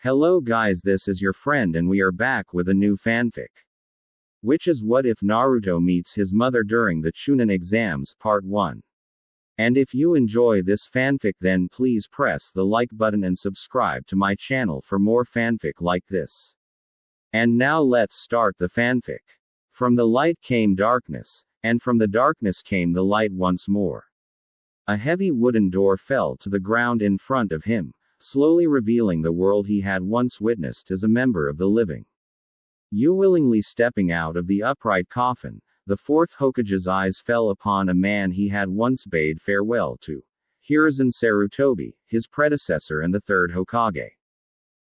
Hello guys, this is your friend and we are back with a new fanfic. Which is What If Naruto Meets His Mother During the Chunin Exams, Part 1. And if you enjoy this fanfic then please press the like button and subscribe to my channel for more fanfic like this. And now let's start the fanfic. From the light came darkness, and from the darkness came the light once more. A heavy wooden door fell to the ground in front of him, slowly revealing the world he had once witnessed as a member of the living. Willingly stepping out of the upright coffin, the fourth Hokage's eyes fell upon a man he had once bade farewell to, Hiruzen Sarutobi, his predecessor and the third Hokage.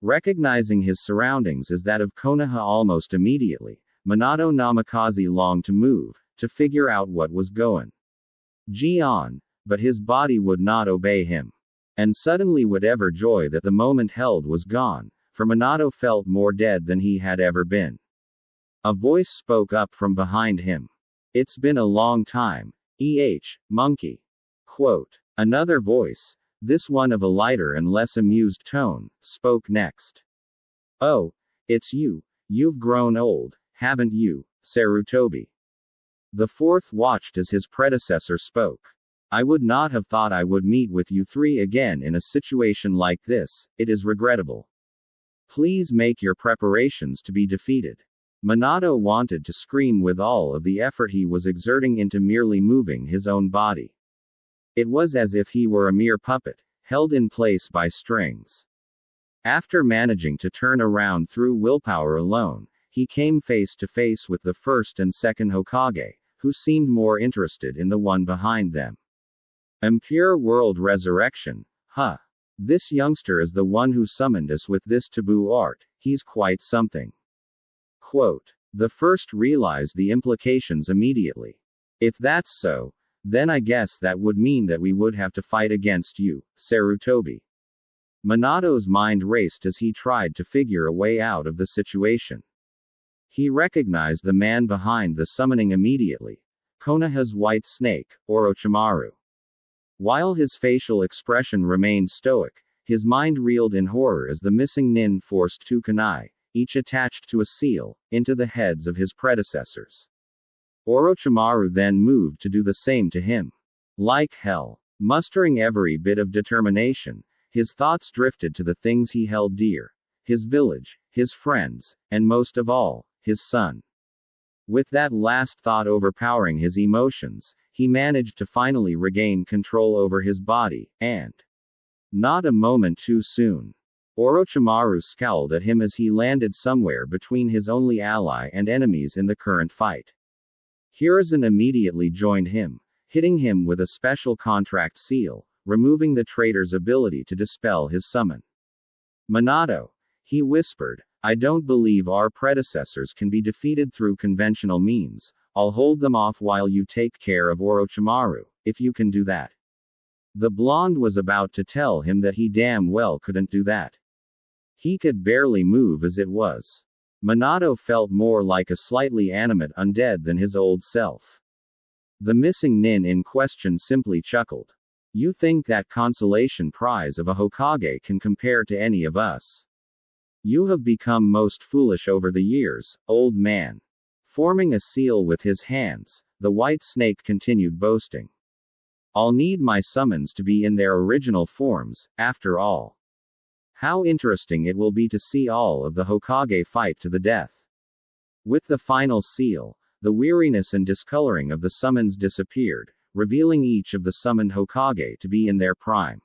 Recognizing his surroundings as that of Konoha almost immediately, Minato Namikaze longed to move, to figure out what was going on, but his body would not obey him. And suddenly whatever joy that the moment held was gone, for Minato felt more dead than he had ever been. A voice spoke up from behind him. It's been a long time. Monkey. Quote. Another voice, this one of a lighter and less amused tone, spoke next. Oh, it's you. You've grown old, haven't you, Sarutobi? The fourth watched as his predecessor spoke. I would not have thought I would meet with you three again in a situation like this, it is regrettable. Please make your preparations to be defeated. Minato wanted to scream with all of the effort he was exerting into merely moving his own body. It was as if he were a mere puppet, held in place by strings. After managing to turn around through willpower alone, he came face to face with the first and second Hokage, who seemed more interested in the one behind them. Impure world resurrection, huh? This youngster is the one who summoned us with this taboo art, he's quite something. Quote. The first realized the implications immediately. If that's so, then I guess that would mean that we would have to fight against you, Sarutobi. Minato's mind raced as he tried to figure a way out of the situation. He recognized the man behind the summoning immediately. Konoha's white snake, Orochimaru. While his facial expression remained stoic, his mind reeled in horror as the missing nin forced two kunai, each attached to a seal, into the heads of his predecessors. Orochimaru then moved to do the same to him. Like hell. Mustering every bit of determination, his thoughts drifted to the things he held dear. His village, his friends, and most of all, his son. With that last thought overpowering his emotions, he managed to finally regain control over his body, and not a moment too soon. Orochimaru scowled at him as he landed somewhere between his only ally and enemies in the current fight. Hiruzen immediately joined him, hitting him with a special contract seal, removing the traitor's ability to dispel his summon. Minato, he whispered, I don't believe our predecessors can be defeated through conventional means. I'll hold them off while you take care of Orochimaru, if you can do that. The blonde was about to tell him that he damn well couldn't do that. He could barely move as it was. Minato felt more like a slightly animate undead than his old self. The missing nin in question simply chuckled. You think that consolation prize of a Hokage can compare to any of us? You have become most foolish over the years, old man. Forming a seal with his hands, the white snake continued boasting. I'll need my summons to be in their original forms, after all. How interesting it will be to see all of the Hokage fight to the death. With the final seal, the weariness and discoloring of the summons disappeared, revealing each of the summoned Hokage to be in their prime.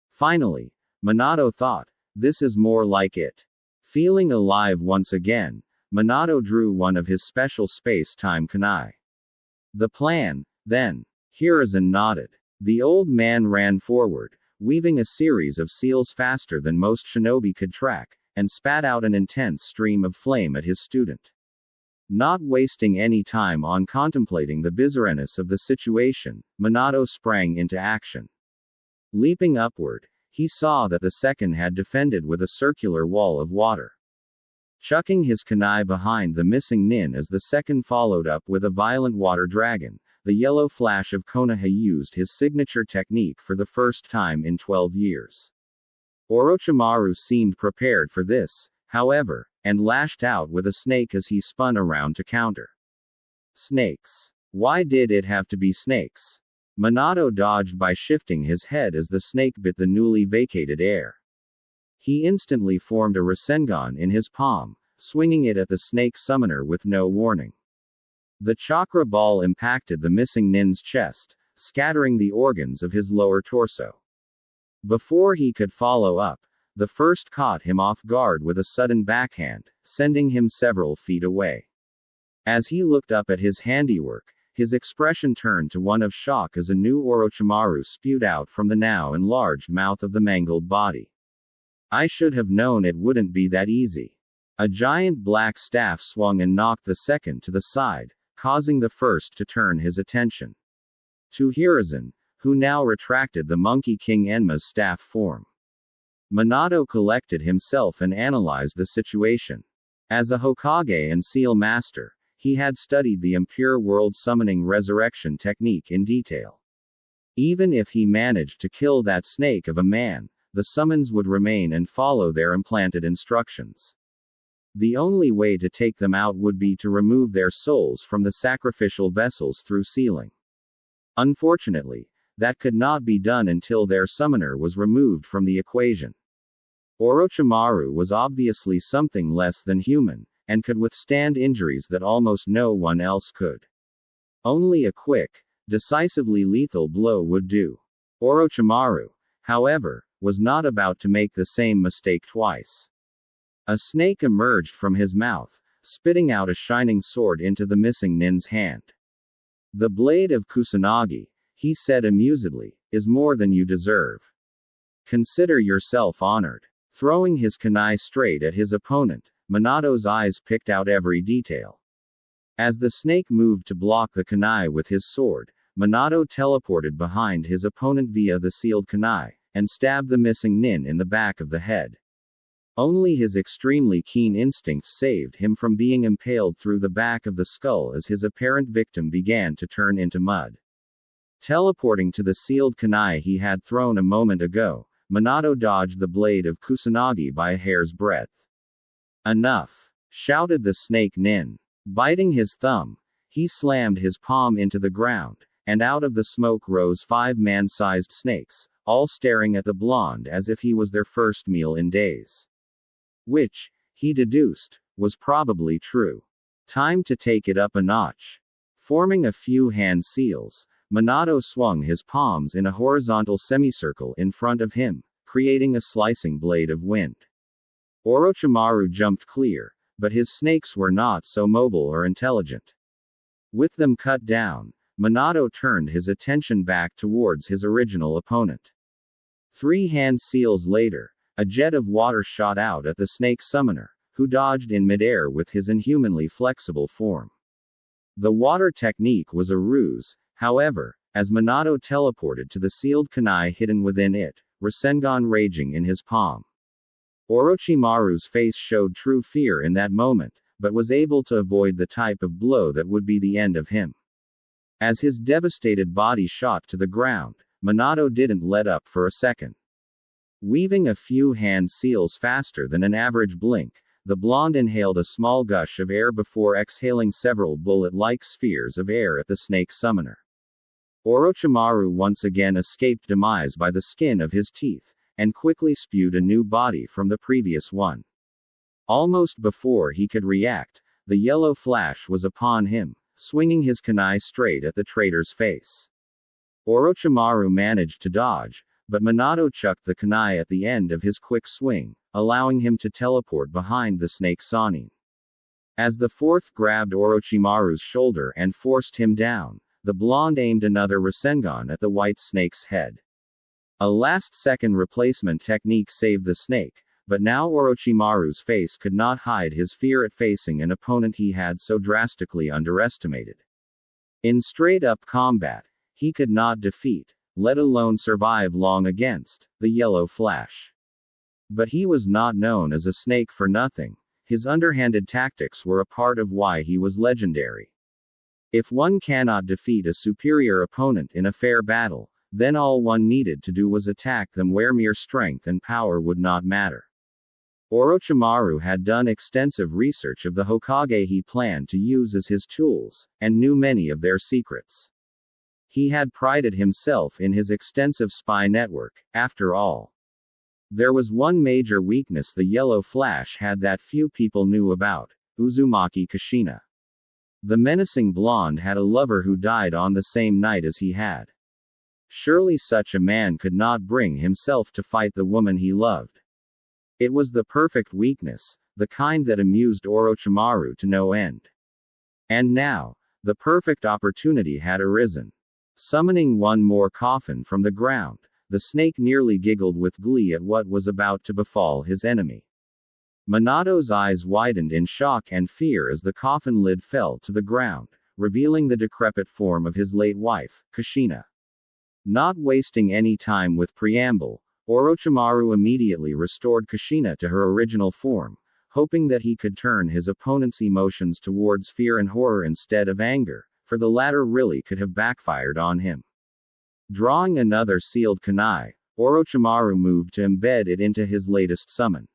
Finally, Minato thought, this is more like it. Feeling alive once again, Minato drew one of his special space-time kunai. The plan, then. Hiruzen nodded. The old man ran forward, weaving a series of seals faster than most shinobi could track, and spat out an intense stream of flame at his student. Not wasting any time on contemplating the bizarreness of the situation, Minato sprang into action. Leaping upward, he saw that the second had defended with a circular wall of water. Chucking his kunai behind the missing nin as the second followed up with a violent water dragon, the yellow flash of Konoha used his signature technique for the first time in 12 years. Orochimaru seemed prepared for this, however, and lashed out with a snake as he spun around to counter. Snakes. Why did it have to be snakes? Minato dodged by shifting his head as the snake bit the newly vacated air. He instantly formed a Rasengan in his palm, swinging it at the snake summoner with no warning. The chakra ball impacted the missing nin's chest, scattering the organs of his lower torso. Before he could follow up, the first caught him off guard with a sudden backhand, sending him several feet away. As he looked up at his handiwork, his expression turned to one of shock as a new Orochimaru spewed out from the now enlarged mouth of the mangled body. I should have known it wouldn't be that easy. A giant black staff swung and knocked the second to the side, causing the first to turn his attention to Hiruzen, who now retracted the Monkey King Enma's staff form. Minato collected himself and analyzed the situation. As a Hokage and Seal Master, he had studied the impure world summoning resurrection technique in detail. Even if he managed to kill that snake of a man, the summons would remain and follow their implanted instructions. The only way to take them out would be to remove their souls from the sacrificial vessels through sealing. Unfortunately, that could not be done until their summoner was removed from the equation. Orochimaru was obviously something less than human, and could withstand injuries that almost no one else could. Only a quick, decisively lethal blow would do. Orochimaru, however, was not about to make the same mistake twice. A snake emerged from his mouth, spitting out a shining sword into the missing nin's hand. The blade of Kusanagi, he said amusedly, is more than you deserve. Consider yourself honored. Throwing his kunai straight at his opponent, Minato's eyes picked out every detail. As the snake moved to block the kunai with his sword, Minato teleported behind his opponent via the sealed kunai, and stabbed the missing nin in the back of the head. Only his extremely keen instincts saved him from being impaled through the back of the skull as his apparent victim began to turn into mud. Teleporting to the sealed kunai he had thrown a moment ago, Minato dodged the blade of Kusanagi by a hair's breadth. Enough! Shouted the snake nin. Biting his thumb, he slammed his palm into the ground, and out of the smoke rose 5 man-sized snakes, all staring at the blonde as if he was their first meal in days. Which, he deduced, was probably true. Time to take it up a notch. Forming a few hand seals, Minato swung his palms in a horizontal semicircle in front of him, creating a slicing blade of wind. Orochimaru jumped clear, but his snakes were not so mobile or intelligent. With them cut down, Minato turned his attention back towards his original opponent. 3 hand seals later, a jet of water shot out at the snake summoner, who dodged in midair with his inhumanly flexible form. The water technique was a ruse, however, as Minato teleported to the sealed kunai hidden within it, Rasengan raging in his palm. Orochimaru's face showed true fear in that moment, but was able to avoid the type of blow that would be the end of him. As his devastated body shot to the ground, Minato didn't let up for a second. Weaving a few hand seals faster than an average blink, the blonde inhaled a small gush of air before exhaling several bullet-like spheres of air at the snake summoner. Orochimaru once again escaped demise by the skin of his teeth, and quickly spewed a new body from the previous one. Almost before he could react, the yellow flash was upon him, swinging his kunai straight at the traitor's face. Orochimaru managed to dodge, but Minato chucked the kunai at the end of his quick swing, allowing him to teleport behind the snake Sanin. As the fourth grabbed Orochimaru's shoulder and forced him down, the blonde aimed another Rasengan at the white snake's head. A last-second replacement technique saved the snake, but now Orochimaru's face could not hide his fear at facing an opponent he had so drastically underestimated. In straight-up combat, he could not defeat, let alone survive long against, the yellow flash. But he was not known as a snake for nothing. His underhanded tactics were a part of why he was legendary. If one cannot defeat a superior opponent in a fair battle, Then all one needed to do was attack them where mere strength and power would not matter. Orochimaru had done extensive research of the Hokage he planned to use as his tools, and knew many of their secrets. He had prided himself in his extensive spy network, after all. There was one major weakness the Yellow Flash had that few people knew about: Uzumaki Kushina. The menacing blonde had a lover who died on the same night as he had. Surely such a man could not bring himself to fight the woman he loved. It was the perfect weakness, the kind that amused Orochimaru to no end. And now, the perfect opportunity had arisen. Summoning one more coffin from the ground, the snake nearly giggled with glee at what was about to befall his enemy. Minato's eyes widened in shock and fear as the coffin lid fell to the ground, revealing the decrepit form of his late wife, Kushina. Not wasting any time with preamble, Orochimaru immediately restored Kushina to her original form, hoping that he could turn his opponent's emotions towards fear and horror instead of anger, for the latter really could have backfired on him. Drawing another sealed kunai, Orochimaru moved to embed it into his latest summon.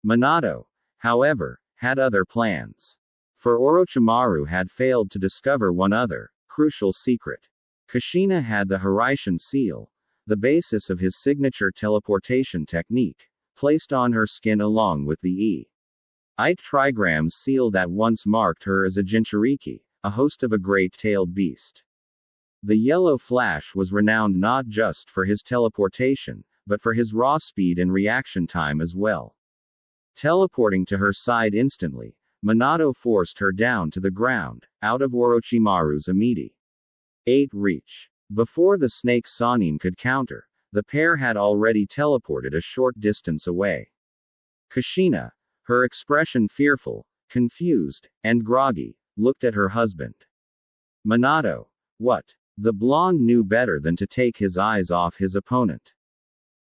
Minato, however, had other plans. For Orochimaru had failed to discover one other, crucial secret. Kushina had the Hiraishin seal, the basis of his signature teleportation technique, placed on her skin along with the E-ite trigrams seal that once marked her as a Jinchuriki, a host of a great-tailed beast. The Yellow Flash was renowned not just for his teleportation, but for his raw speed and reaction time as well. Teleporting to her side instantly, Minato forced her down to the ground, out of Orochimaru's immediate reach. Before the snake Sannin could counter, the pair had already teleported a short distance away. Kushina, her expression fearful, confused, and groggy, looked at her husband. Minato, what? The blonde knew better than to take his eyes off his opponent.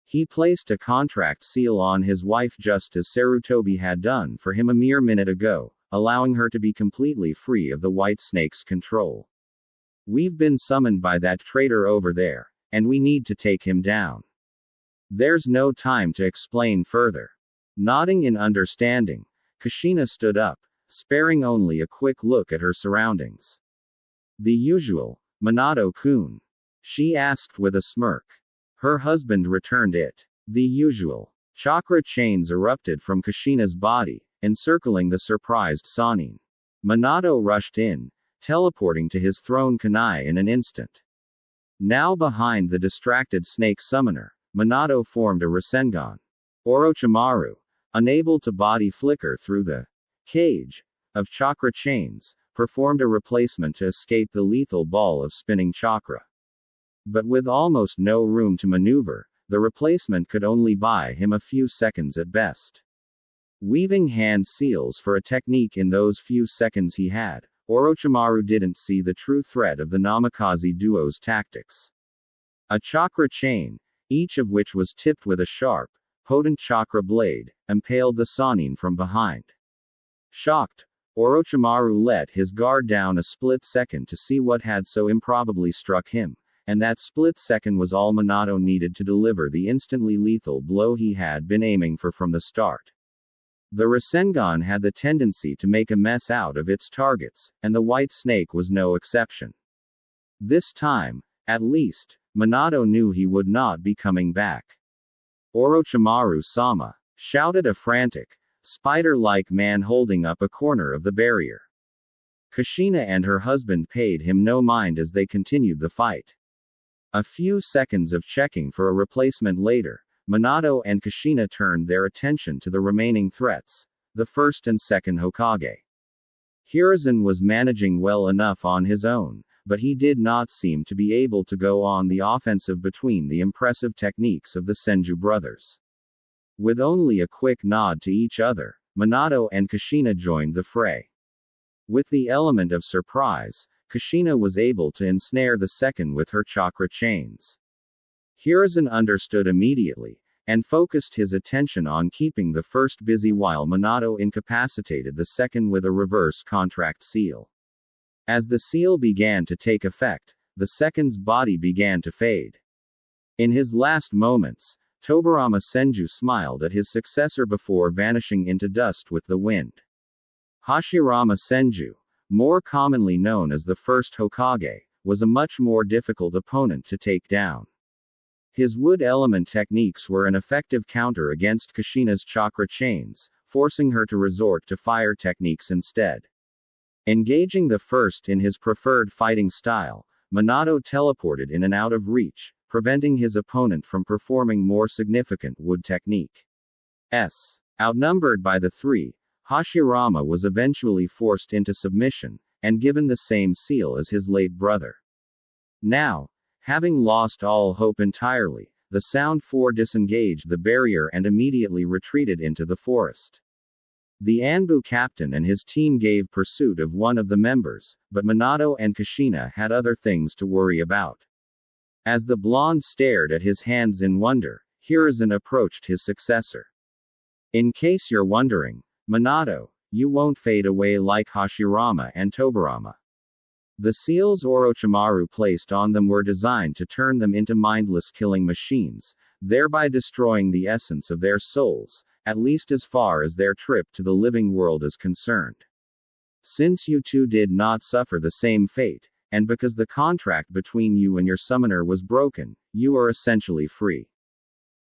He placed a contract seal on his wife just as Sarutobi had done for him a mere minute ago, allowing her to be completely free of the white snake's control. We've been summoned by that traitor over there, and we need to take him down. There's no time to explain further. Nodding in understanding, Kushina stood up, sparing only a quick look at her surroundings. The usual, Minato-kun? She asked with a smirk. Her husband returned it. The usual. Chakra chains erupted from Kushina's body, encircling the surprised Sannin. Minato rushed in, teleporting to his throne kunai in an instant. Now behind the distracted snake summoner, Minato formed a Rasengan. Orochimaru, unable to body flicker through the cage of chakra chains, performed a replacement to escape the lethal ball of spinning chakra. But with almost no room to maneuver, the replacement could only buy him a few seconds at best. Weaving hand seals for a technique in those few seconds he had, Orochimaru didn't see the true threat of the Namikaze duo's tactics. A chakra chain, each of which was tipped with a sharp, potent chakra blade, impaled the Sannin from behind. Shocked, Orochimaru let his guard down a split second to see what had so improbably struck him, and that split second was all Minato needed to deliver the instantly lethal blow he had been aiming for from the start. The Rasengan had the tendency to make a mess out of its targets, and the white snake was no exception. This time, at least, Minato knew he would not be coming back. Orochimaru-sama, shouted a frantic, spider-like man holding up a corner of the barrier. Kushina and her husband paid him no mind as they continued the fight. A few seconds of checking for a replacement later, Minato and Kushina turned their attention to the remaining threats, the first and second Hokage. Hiruzen was managing well enough on his own, but he did not seem to be able to go on the offensive between the impressive techniques of the Senju brothers. With only a quick nod to each other, Minato and Kushina joined the fray. With the element of surprise, Kushina was able to ensnare the second with her chakra chains. Hiruzen understood immediately, and focused his attention on keeping the first busy while Minato incapacitated the second with a reverse contract seal. As the seal began to take effect, the second's body began to fade. In his last moments, Tobirama Senju smiled at his successor before vanishing into dust with the wind. Hashirama Senju, more commonly known as the first Hokage, was a much more difficult opponent to take down. His wood element techniques were an effective counter against Kushina's chakra chains, forcing her to resort to fire techniques instead. Engaging the first in his preferred fighting style, Minato teleported in and out of reach, preventing his opponent from performing more significant wood technique. Outnumbered by the three, Hashirama was eventually forced into submission, and given the same seal as his late brother. Now, having lost all hope entirely, the Sound Four disengaged the barrier and immediately retreated into the forest. The Anbu captain and his team gave pursuit of one of the members, but Minato and Kushina had other things to worry about. As the blonde stared at his hands in wonder, Hiruzen approached his successor. In case you're wondering, Minato, you won't fade away like Hashirama and Tobirama. The seals Orochimaru placed on them were designed to turn them into mindless killing machines, thereby destroying the essence of their souls, at least as far as their trip to the living world is concerned. Since you two did not suffer the same fate, and because the contract between you and your summoner was broken, you are essentially free.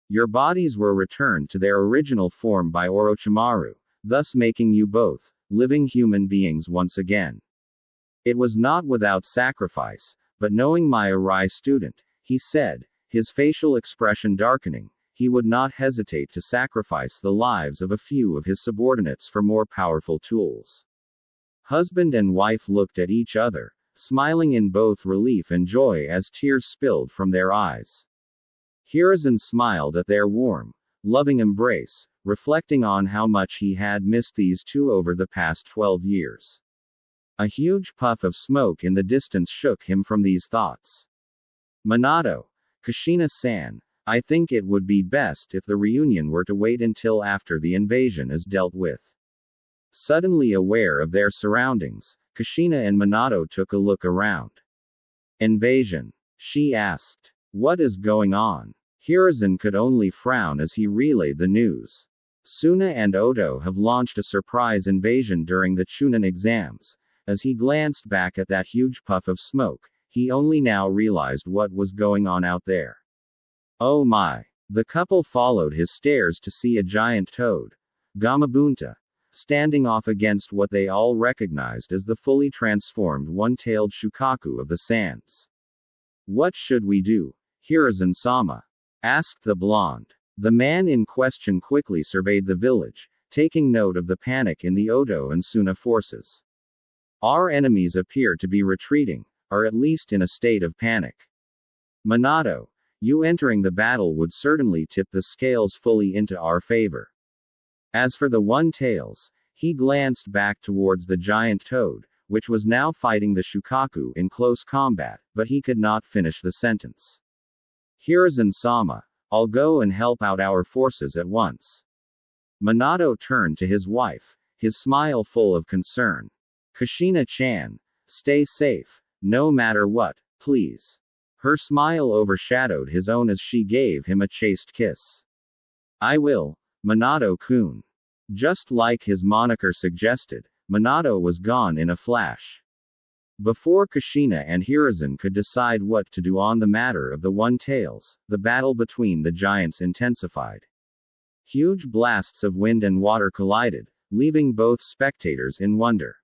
Your bodies were returned to their original form by Orochimaru, thus making you both living human beings once again. It was not without sacrifice, but knowing my Arai student, he said, his facial expression darkening, he would not hesitate to sacrifice the lives of a few of his subordinates for more powerful tools. Husband and wife looked at each other, smiling in both relief and joy as tears spilled from their eyes. Hiruzen smiled at their warm, loving embrace, reflecting on how much he had missed these two over the past 12 years. A huge puff of smoke in the distance shook him from these thoughts. Minato, Kushina-san, I think it would be best if the reunion were to wait until after the invasion is dealt with. Suddenly aware of their surroundings, Kushina and Minato took a look around. Invasion? She asked. What is going on? Hiruzen could only frown as he relayed the news. Suna and Oto have launched a surprise invasion during the Chunin exams. As he glanced back at that huge puff of smoke, he only now realized what was going on out there. Oh my! The couple followed his stares to see a giant toad, Gamabunta, standing off against what they all recognized as the fully transformed one-tailed Shukaku of the sands. What should we do? Hiruzen-sama asked the blonde. The man in question quickly surveyed the village, taking note of the panic in the Oto and Suna forces. Our enemies appear to be retreating, or at least in a state of panic. Minato, you entering the battle would certainly tip the scales fully into our favor. As for the one-tails, he glanced back towards the giant toad, which was now fighting the Shukaku in close combat, but he could not finish the sentence. Hiruzen-sama, I'll go and help out our forces at once. Minato turned to his wife, his smile full of concern. Kushina-chan, stay safe, no matter what, please. Her smile overshadowed his own as she gave him a chaste kiss. I will, Minato-kun. Just like his moniker suggested, Minato was gone in a flash. Before Kushina and Hiruzen could decide what to do on the matter of the one-tails, the battle between the giants intensified. Huge blasts of wind and water collided, leaving both spectators in wonder.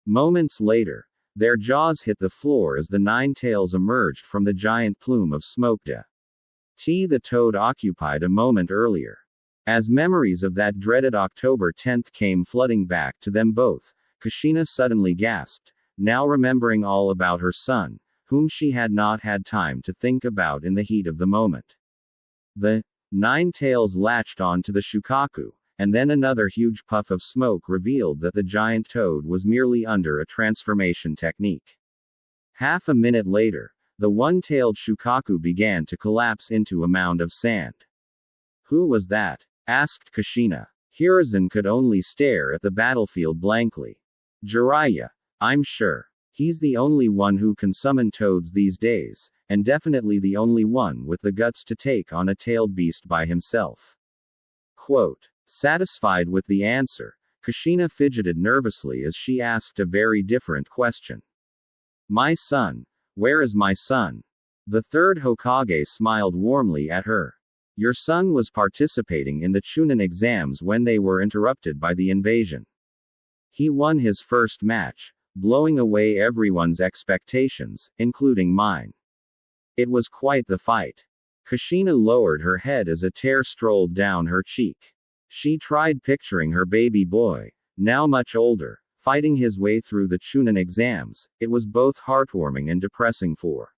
Moments later, their jaws hit the floor as the nine tails emerged from the giant plume of smoke. The toad occupied a moment earlier. As memories of that dreaded October 10th came flooding back to them both, Kushina suddenly gasped, now remembering all about her son, whom she had not had time to think about in the heat of the moment. The nine tails latched onto the Shukaku, and then another huge puff of smoke revealed that the giant toad was merely under a transformation technique. Half a minute later, the one-tailed Shukaku began to collapse into a mound of sand. Who was that? Asked Kushina. Hiruzen could only stare at the battlefield blankly. Jiraiya. I'm sure. He's the only one who can summon toads these days, and definitely the only one with the guts to take on a tailed beast by himself. Quote. Satisfied with the answer, Kushina fidgeted nervously as she asked a very different question. My son. Where is my son? The third Hokage smiled warmly at her. Your son was participating in the Chunin exams when they were interrupted by the invasion. He won his first match, blowing away everyone's expectations, including mine. It was quite the fight. Kushina lowered her head as a tear strolled down her cheek. She tried picturing her baby boy, now much older, fighting his way through the Chunin exams. It was both heartwarming and depressing for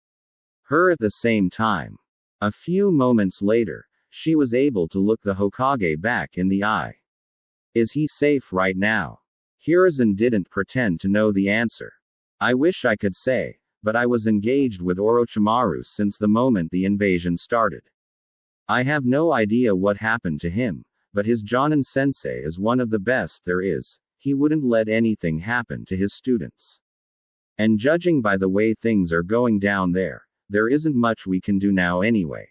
her at the same time. A few moments later, she was able to look the Hokage back in the eye. Is he safe right now? Hiruzen didn't pretend to know the answer. I wish I could say, but I was engaged with Orochimaru since the moment the invasion started. I have no idea what happened to him, but his Jonin sensei is one of the best there is. He wouldn't let anything happen to his students. And judging by the way things are going down there isn't much we can do now anyway.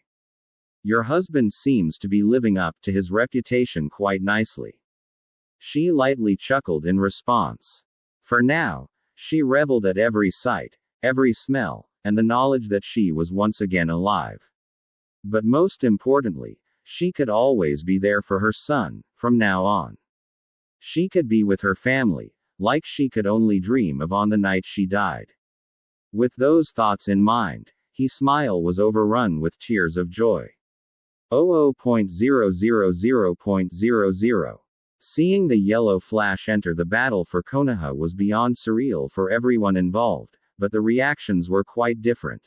Your husband seems to be living up to his reputation quite nicely. She lightly chuckled in response. For now, she reveled at every sight, every smell, and the knowledge that she was once again alive. But most importantly, she could always be there for her son, from now on. She could be with her family, like she could only dream of on the night she died. With those thoughts in mind, his smile was overrun with tears of joy. 00.000.00. Seeing the yellow flash enter the battle for Konoha was beyond surreal for everyone involved, but the reactions were quite different,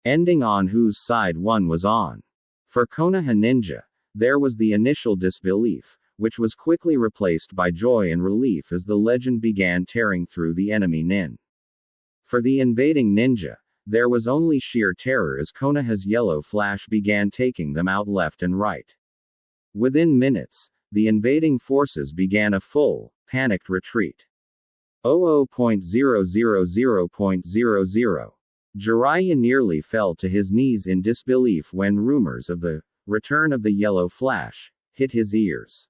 ending on whose side one was on. For Konoha Ninja, there was the initial disbelief, which was quickly replaced by joy and relief as the legend began tearing through the enemy nin. For the invading ninja, there was only sheer terror as Konoha's yellow flash began taking them out left and right. Within minutes, the invading forces began a full, panicked retreat. 00.000.00. Jiraiya nearly fell to his knees in disbelief when rumors of the return of the yellow flash hit his ears.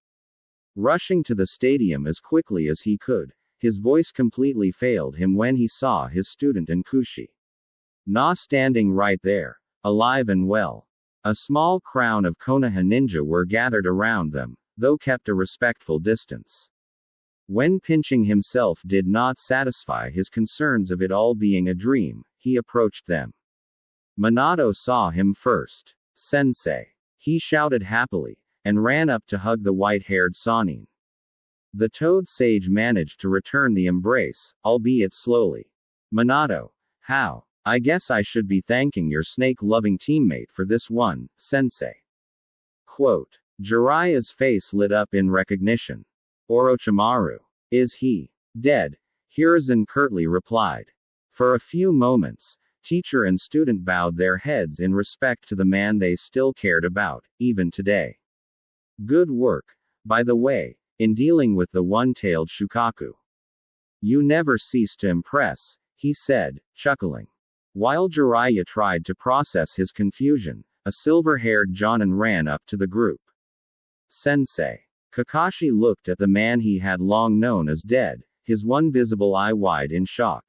Rushing to the stadium as quickly as he could, his voice completely failed him when he saw his student and Kushina standing right there, alive and well. A small crowd of Konoha ninja were gathered around them, though kept a respectful distance. When pinching himself did not satisfy his concerns of it all being a dream, he approached them. Minato saw him first. Sensei. He shouted happily, and ran up to hug the white-haired Sannin. The Toad Sage managed to return the embrace, albeit slowly. Minato. How? I guess I should be thanking your snake-loving teammate for this one, Sensei. Quote. Jiraiya's face lit up in recognition. Orochimaru. Is he dead? Hiruzen curtly replied. For a few moments, teacher and student bowed their heads in respect to the man they still cared about, even today. Good work, by the way, in dealing with the one-tailed Shukaku. You never cease to impress, he said, chuckling. While Jiraiya tried to process his confusion, a silver-haired Jonin ran up to the group. Sensei. Kakashi looked at the man he had long known as dead, his one visible eye wide in shock.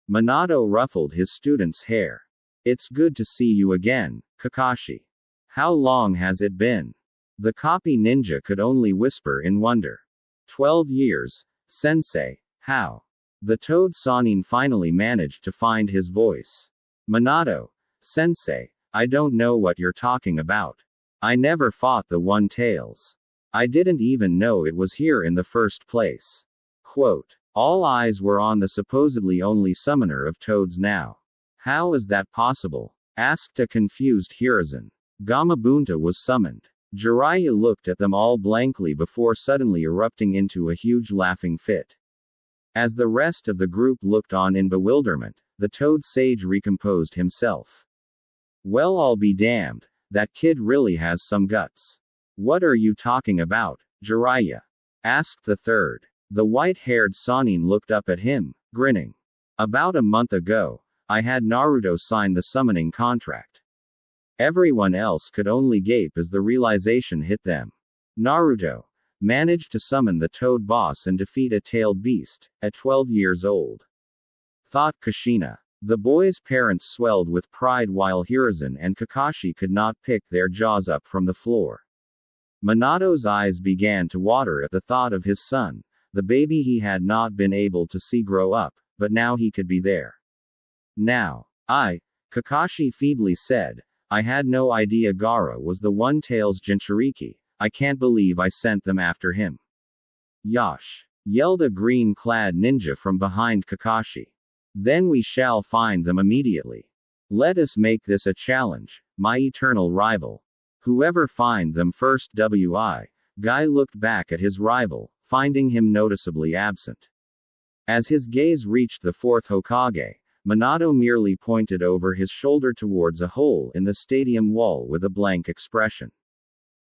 Minato ruffled his student's hair. It's good to see you again, Kakashi. How long has it been? The copy ninja could only whisper in wonder. 12 years, Sensei, how? The Toad Sannin finally managed to find his voice. Minato. Sensei, I don't know what you're talking about. I never fought the One-Tails. I didn't even know it was here in the first place. Quote. All eyes were on the supposedly only summoner of toads now. How is that possible? Asked a confused Hiruzen. Gamabunta was summoned. Jiraiya looked at them all blankly before suddenly erupting into a huge laughing fit. As the rest of the group looked on in bewilderment, the Toad Sage recomposed himself. Well, I'll be damned, that kid really has some guts. What are you talking about, Jiraiya? Asked the third. The white-haired Sannin looked up at him, grinning. About a month ago, I had Naruto sign the summoning contract. Everyone else could only gape as the realization hit them. Naruto managed to summon the Toad Boss and defeat a tailed beast, at 12 years old. Thought Kushina. The boy's parents swelled with pride while Hiruzen and Kakashi could not pick their jaws up from the floor. Minato's eyes began to water at the thought of his son, the baby he had not been able to see grow up, but now he could be there. Now, Kakashi feebly said, I had no idea Gaara was the one-tails Jinchuriki. I can't believe I sent them after him. Yash! Yelled a green-clad ninja from behind Kakashi. Then we shall find them immediately. Let us make this a challenge, my eternal rival. Whoever find them first. Guy looked back at his rival, finding him noticeably absent. As his gaze reached the fourth Hokage, Minato merely pointed over his shoulder towards a hole in the stadium wall with a blank expression.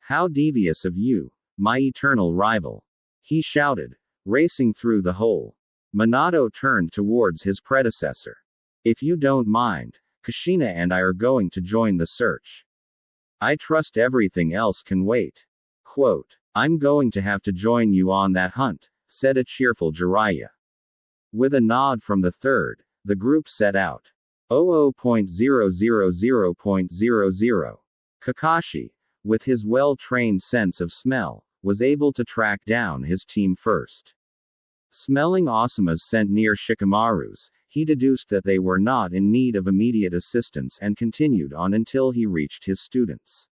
How devious of you, my eternal rival! He shouted, racing through the hole. Minato turned towards his predecessor. If you don't mind, Kushina and I are going to join the search. I trust everything else can wait. Quote, I'm going to have to join you on that hunt, said a cheerful Jiraiya. With a nod from the third, the group set out. 00.000.00. Kakashi, with his well-trained sense of smell, was able to track down his team first. Smelling Osuma's scent near Shikamaru's, he deduced that they were not in need of immediate assistance and continued on until he reached his students.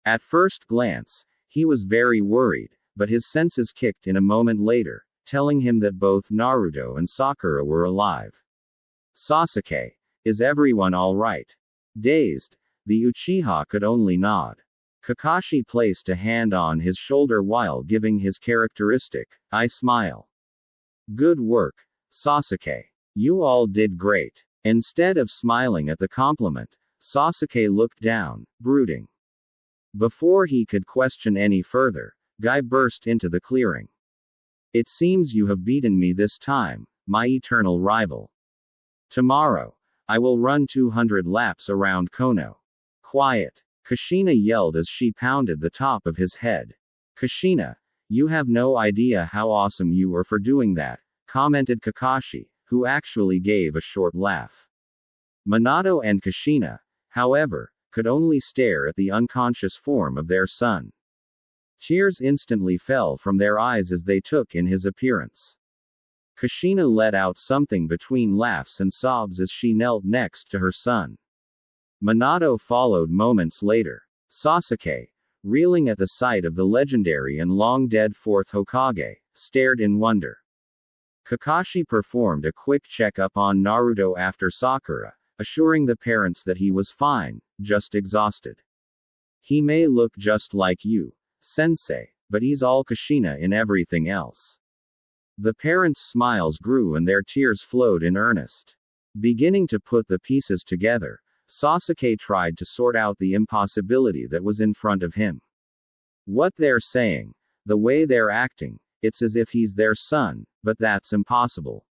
At first glance, he was very worried, but his senses kicked in a moment later, telling him that both Naruto and Sakura were alive. Sasuke, is everyone all right? Dazed, the Uchiha could only nod. Kakashi placed a hand on his shoulder while giving his characteristic, I smile. Good work, Sasuke. You all did great. Instead of smiling at the compliment, Sasuke looked down, brooding. Before he could question any further, Guy burst into the clearing. It seems you have beaten me this time, my eternal rival. Tomorrow, I will run 200 laps around Kono. Quiet, Kushina yelled as she pounded the top of his head. Kushina, you have no idea how awesome you are for doing that, commented Kakashi, who actually gave a short laugh. Minato and Kushina, however, could only stare at the unconscious form of their son. Tears instantly fell from their eyes as they took in his appearance. Kushina let out something between laughs and sobs as she knelt next to her son. Minato followed moments later. Sasuke, reeling at the sight of the legendary and long-dead fourth Hokage, stared in wonder. Kakashi performed a quick check-up on Naruto after Sakura, assuring the parents that he was fine, just exhausted. He may look just like you, sensei, but he's all Kushina in everything else. The parents' smiles grew and their tears flowed in earnest. Beginning to put the pieces together, Sasuke tried to sort out the impossibility that was in front of him. What they're saying, the way they're acting, it's as if he's their son, but that's impossible.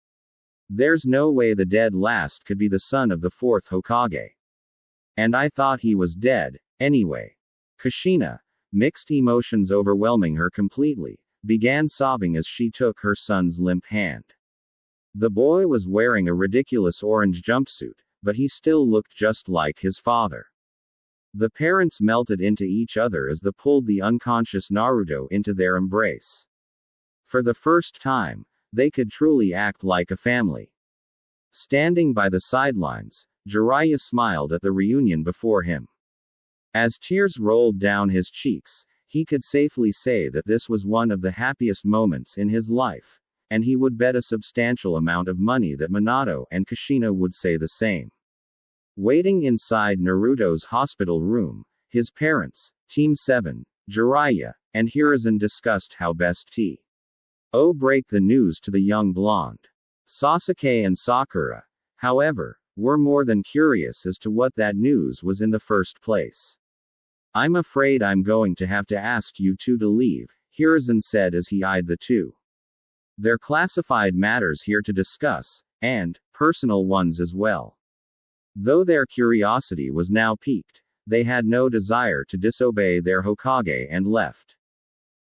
There's no way the dead last could be the son of the fourth Hokage. And I thought he was dead, anyway. Kushina, mixed emotions overwhelming her completely, began sobbing as she took her son's limp hand. The boy was wearing a ridiculous orange jumpsuit, but he still looked just like his father. The parents melted into each other as they pulled the unconscious Naruto into their embrace. For the first time, they could truly act like a family. Standing by the sidelines, Jiraiya smiled at the reunion before him. As tears rolled down his cheeks, he could safely say that this was one of the happiest moments in his life, and he would bet a substantial amount of money that Minato and Kushina would say the same. Waiting inside Naruto's hospital room, his parents, Team 7, Jiraiya, and Hiruzen discussed how best to break the news to the young blonde. Sasuke and Sakura, however, were more than curious as to what that news was in the first place. I'm afraid I'm going to have to ask you two to leave, Hiruzen said as he eyed the two. They're classified matters here to discuss, and personal ones as well. Though their curiosity was now piqued, they had no desire to disobey their Hokage and left.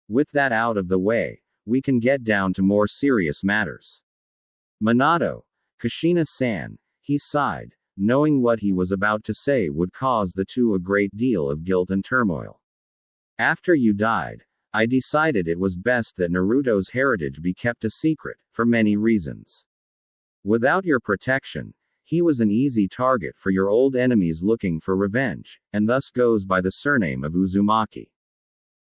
With that out of the way, we can get down to more serious matters. Minato, Kushina-san, he sighed, knowing what he was about to say would cause the two a great deal of guilt and turmoil. After you died, I decided it was best that Naruto's heritage be kept a secret, for many reasons. Without your protection, he was an easy target for your old enemies looking for revenge, and thus goes by the surname of Uzumaki.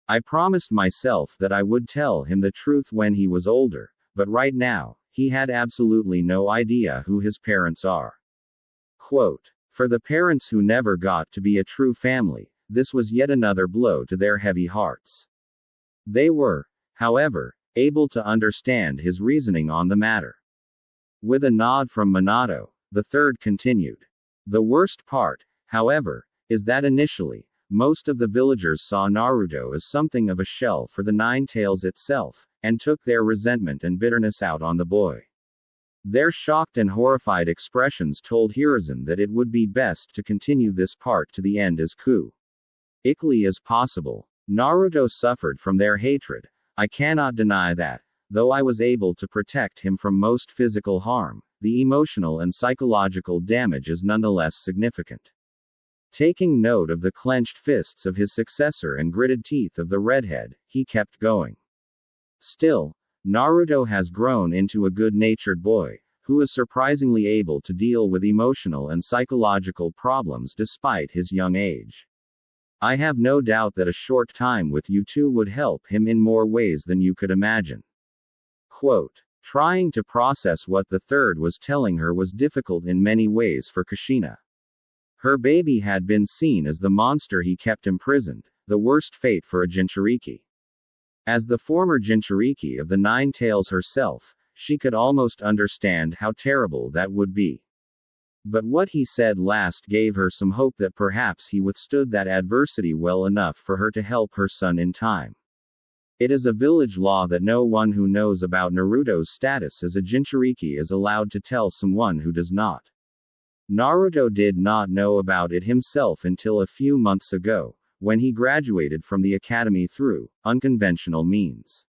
I promised myself that I would tell him the truth when he was older, but right now, he had absolutely no idea who his parents are. Quote, for the parents who never got to be a true family, this was yet another blow to their heavy hearts. They were, however, able to understand his reasoning on the matter. With a nod from Minato, the third continued. The worst part, however, is that initially, most of the villagers saw Naruto as something of a shell for the Nine Tails itself, and took their resentment and bitterness out on the boy. Their shocked and horrified expressions told Hiruzen that it would be best to continue this part to the end as quickly as possible. Naruto suffered from their hatred, I cannot deny that. Though I was able to protect him from most physical harm, the emotional and psychological damage is nonetheless significant. Taking note of the clenched fists of his successor and gritted teeth of the redhead, he kept going. Still, Naruto has grown into a good-natured boy, who is surprisingly able to deal with emotional and psychological problems despite his young age. I have no doubt that a short time with you two would help him in more ways than you could imagine. Quote, trying to process what the third was telling her was difficult in many ways for Kushina. Her baby had been seen as the monster he kept imprisoned, the worst fate for a Jinchuriki. As the former Jinchuriki of the Nine Tails herself, she could almost understand how terrible that would be. But what he said last gave her some hope that perhaps he withstood that adversity well enough for her to help her son in time. It is a village law that no one who knows about Naruto's status as a Jinchuriki is allowed to tell someone who does not. Naruto did not know about it himself until a few months ago, when he graduated from the academy through unconventional means.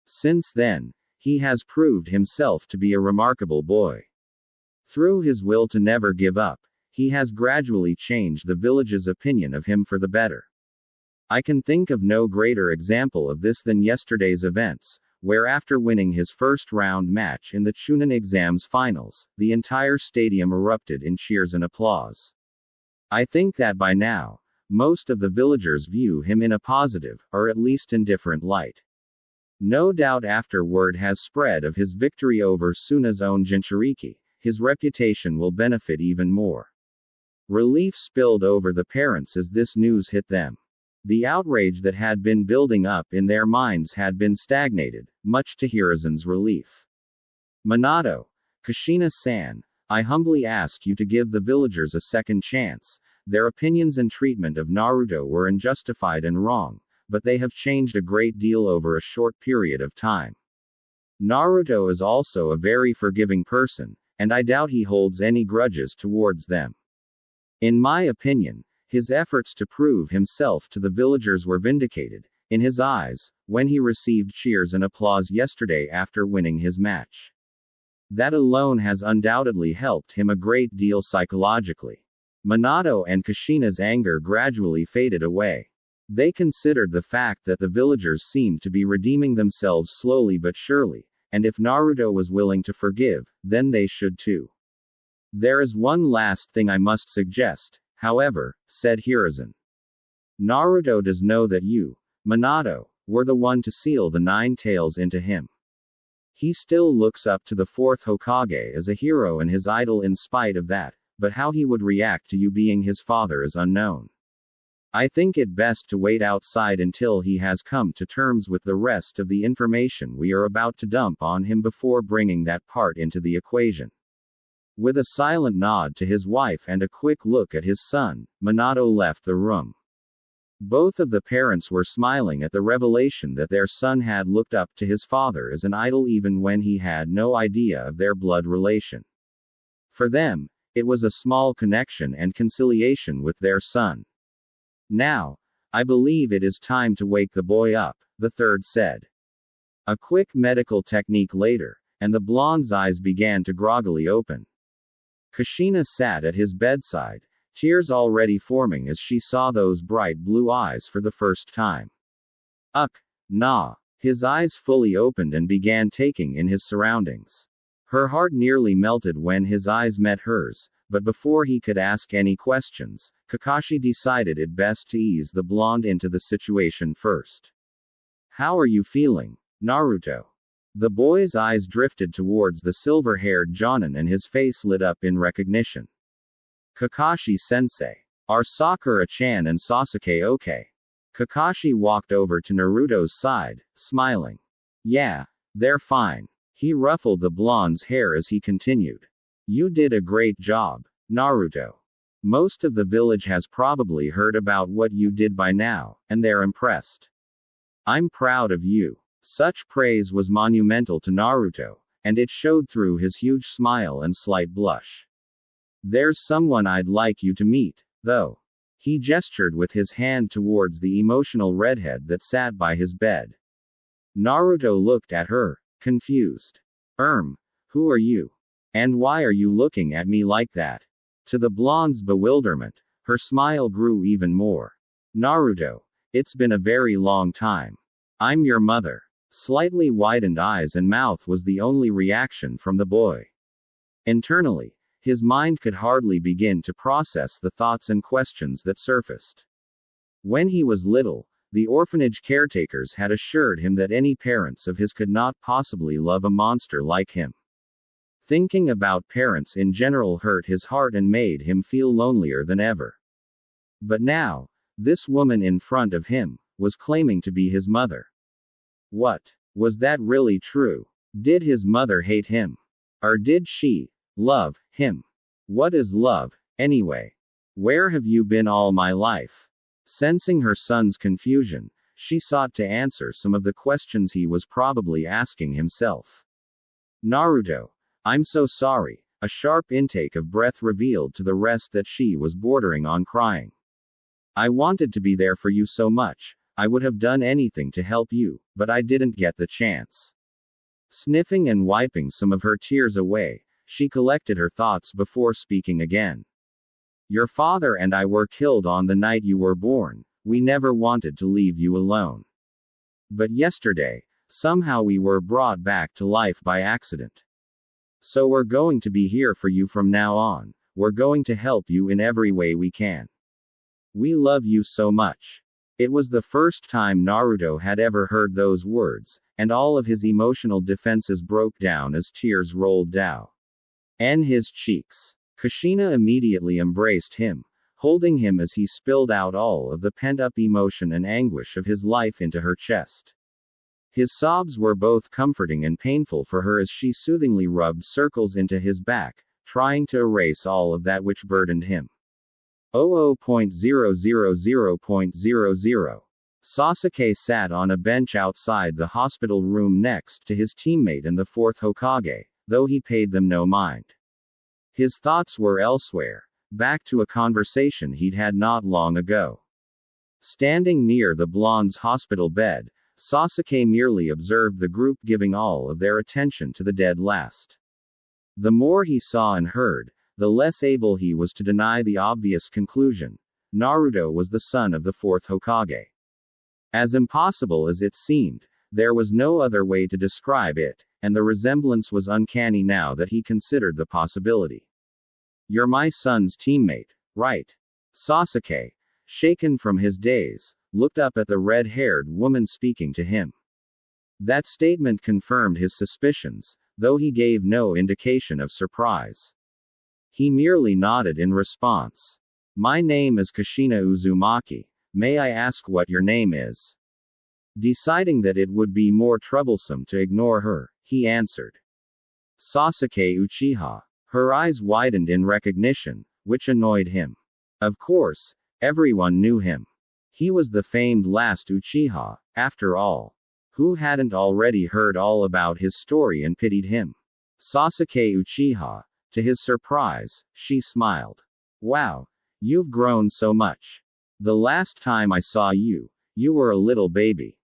Since then, he has proved himself to be a remarkable boy. Through his will to never give up, he has gradually changed the village's opinion of him for the better. I can think of no greater example of this than yesterday's events, where after winning his first round match in the Chunin exams finals, the entire stadium erupted in cheers and applause. I think that by now, most of the villagers view him in a positive, or at least indifferent light. No doubt after word has spread of his victory over Suna's own Jinchuriki, his reputation will benefit even more. Relief spilled over the parents as this news hit them. The outrage that had been building up in their minds had been stagnated, much to Hiruzen's relief. Minato, Kushina-san, I humbly ask you to give the villagers a second chance. Their opinions and treatment of Naruto were unjustified and wrong, but they have changed a great deal over a short period of time. Naruto is also a very forgiving person, and I doubt he holds any grudges towards them. In my opinion, his efforts to prove himself to the villagers were vindicated, in his eyes, when he received cheers and applause yesterday after winning his match. That alone has undoubtedly helped him a great deal psychologically. Minato and Kushina's anger gradually faded away. They considered the fact that the villagers seemed to be redeeming themselves slowly but surely, and if Naruto was willing to forgive, then they should too. There is one last thing I must suggest, however, said Hiruzen. Naruto does know that you, Minato, were the one to seal the Nine Tails into him. He still looks up to the fourth Hokage as a hero and his idol in spite of that, but how he would react to you being his father is unknown. I think it best to wait outside until he has come to terms with the rest of the information we are about to dump on him before bringing that part into the equation. With a silent nod to his wife and a quick look at his son, Minato left the room. Both of the parents were smiling at the revelation that their son had looked up to his father as an idol even when he had no idea of their blood relation. For them, it was a small connection and conciliation with their son. Now, I believe it is time to wake the boy up, the third said. A quick medical technique later, and the blonde's eyes began to groggily open. Kushina sat at his bedside, tears already forming as she saw those bright blue eyes for the first time. Nah. His eyes fully opened and began taking in his surroundings. Her heart nearly melted when his eyes met hers, but before he could ask any questions, Kakashi decided it best to ease the blonde into the situation first. How are you feeling, Naruto? The boy's eyes drifted towards the silver-haired Jonin and his face lit up in recognition. Kakashi-sensei. Are Sakura-chan and Sasuke okay? Kakashi walked over to Naruto's side, smiling. Yeah, they're fine. He ruffled the blonde's hair as he continued. You did a great job, Naruto. Most of the village has probably heard about what you did by now, and they're impressed. I'm proud of you. Such praise was monumental to Naruto, and it showed through his huge smile and slight blush. There's someone I'd like you to meet, though. He gestured with his hand towards the emotional redhead that sat by his bed. Naruto looked at her, confused. Who are you? And why are you looking at me like that? To the blonde's bewilderment, her smile grew even more. Naruto, it's been a very long time. I'm your mother. Slightly widened eyes and mouth was the only reaction from the boy. Internally, his mind could hardly begin to process the thoughts and questions that surfaced. When he was little, the orphanage caretakers had assured him that any parents of his could not possibly love a monster like him. Thinking about parents in general hurt his heart and made him feel lonelier than ever. But now, this woman in front of him was claiming to be his mother. What? Was that really true? Did his mother hate him? Or did she love him? What is love, anyway? Where have you been all my life? Sensing her son's confusion, she sought to answer some of the questions he was probably asking himself. Naruto, I'm so sorry. A sharp intake of breath revealed to the rest that she was bordering on crying. I wanted to be there for you so much. I would have done anything to help you, but I didn't get the chance. Sniffing and wiping some of her tears away, she collected her thoughts before speaking again. Your father and I were killed on the night you were born. We never wanted to leave you alone. But yesterday, somehow we were brought back to life by accident. So we're going to be here for you from now on. We're going to help you in every way we can. We love you so much. It was the first time Naruto had ever heard those words, and all of his emotional defenses broke down as tears rolled down his cheeks. Kushina immediately embraced him, holding him as he spilled out all of the pent-up emotion and anguish of his life into her chest. His sobs were both comforting and painful for her as she soothingly rubbed circles into his back, trying to erase all of that which burdened him. 00.000.00 Sasuke sat on a bench outside the hospital room next to his teammate and the fourth Hokage, though he paid them no mind. His thoughts were elsewhere, back to a conversation he'd had not long ago. Standing near the blonde's hospital bed, Sasuke merely observed the group giving all of their attention to the dead last. The more he saw and heard, the less able he was to deny the obvious conclusion. Naruto was the son of the fourth Hokage. As impossible as it seemed, there was no other way to describe it, and the resemblance was uncanny now that he considered the possibility. You're my son's teammate, right? Sasuke, shaken from his daze, looked up at the red-haired woman speaking to him. That statement confirmed his suspicions, though he gave no indication of surprise. He merely nodded in response. My name is Kushina Uzumaki. May I ask what your name is? Deciding that it would be more troublesome to ignore her, he answered. Sasuke Uchiha. Her eyes widened in recognition, which annoyed him. Of course, everyone knew him. He was the famed last Uchiha, after all. Who hadn't already heard all about his story and pitied him? Sasuke Uchiha, To his surprise, she smiled. Wow, you've grown so much. The last time I saw you, you were a little baby.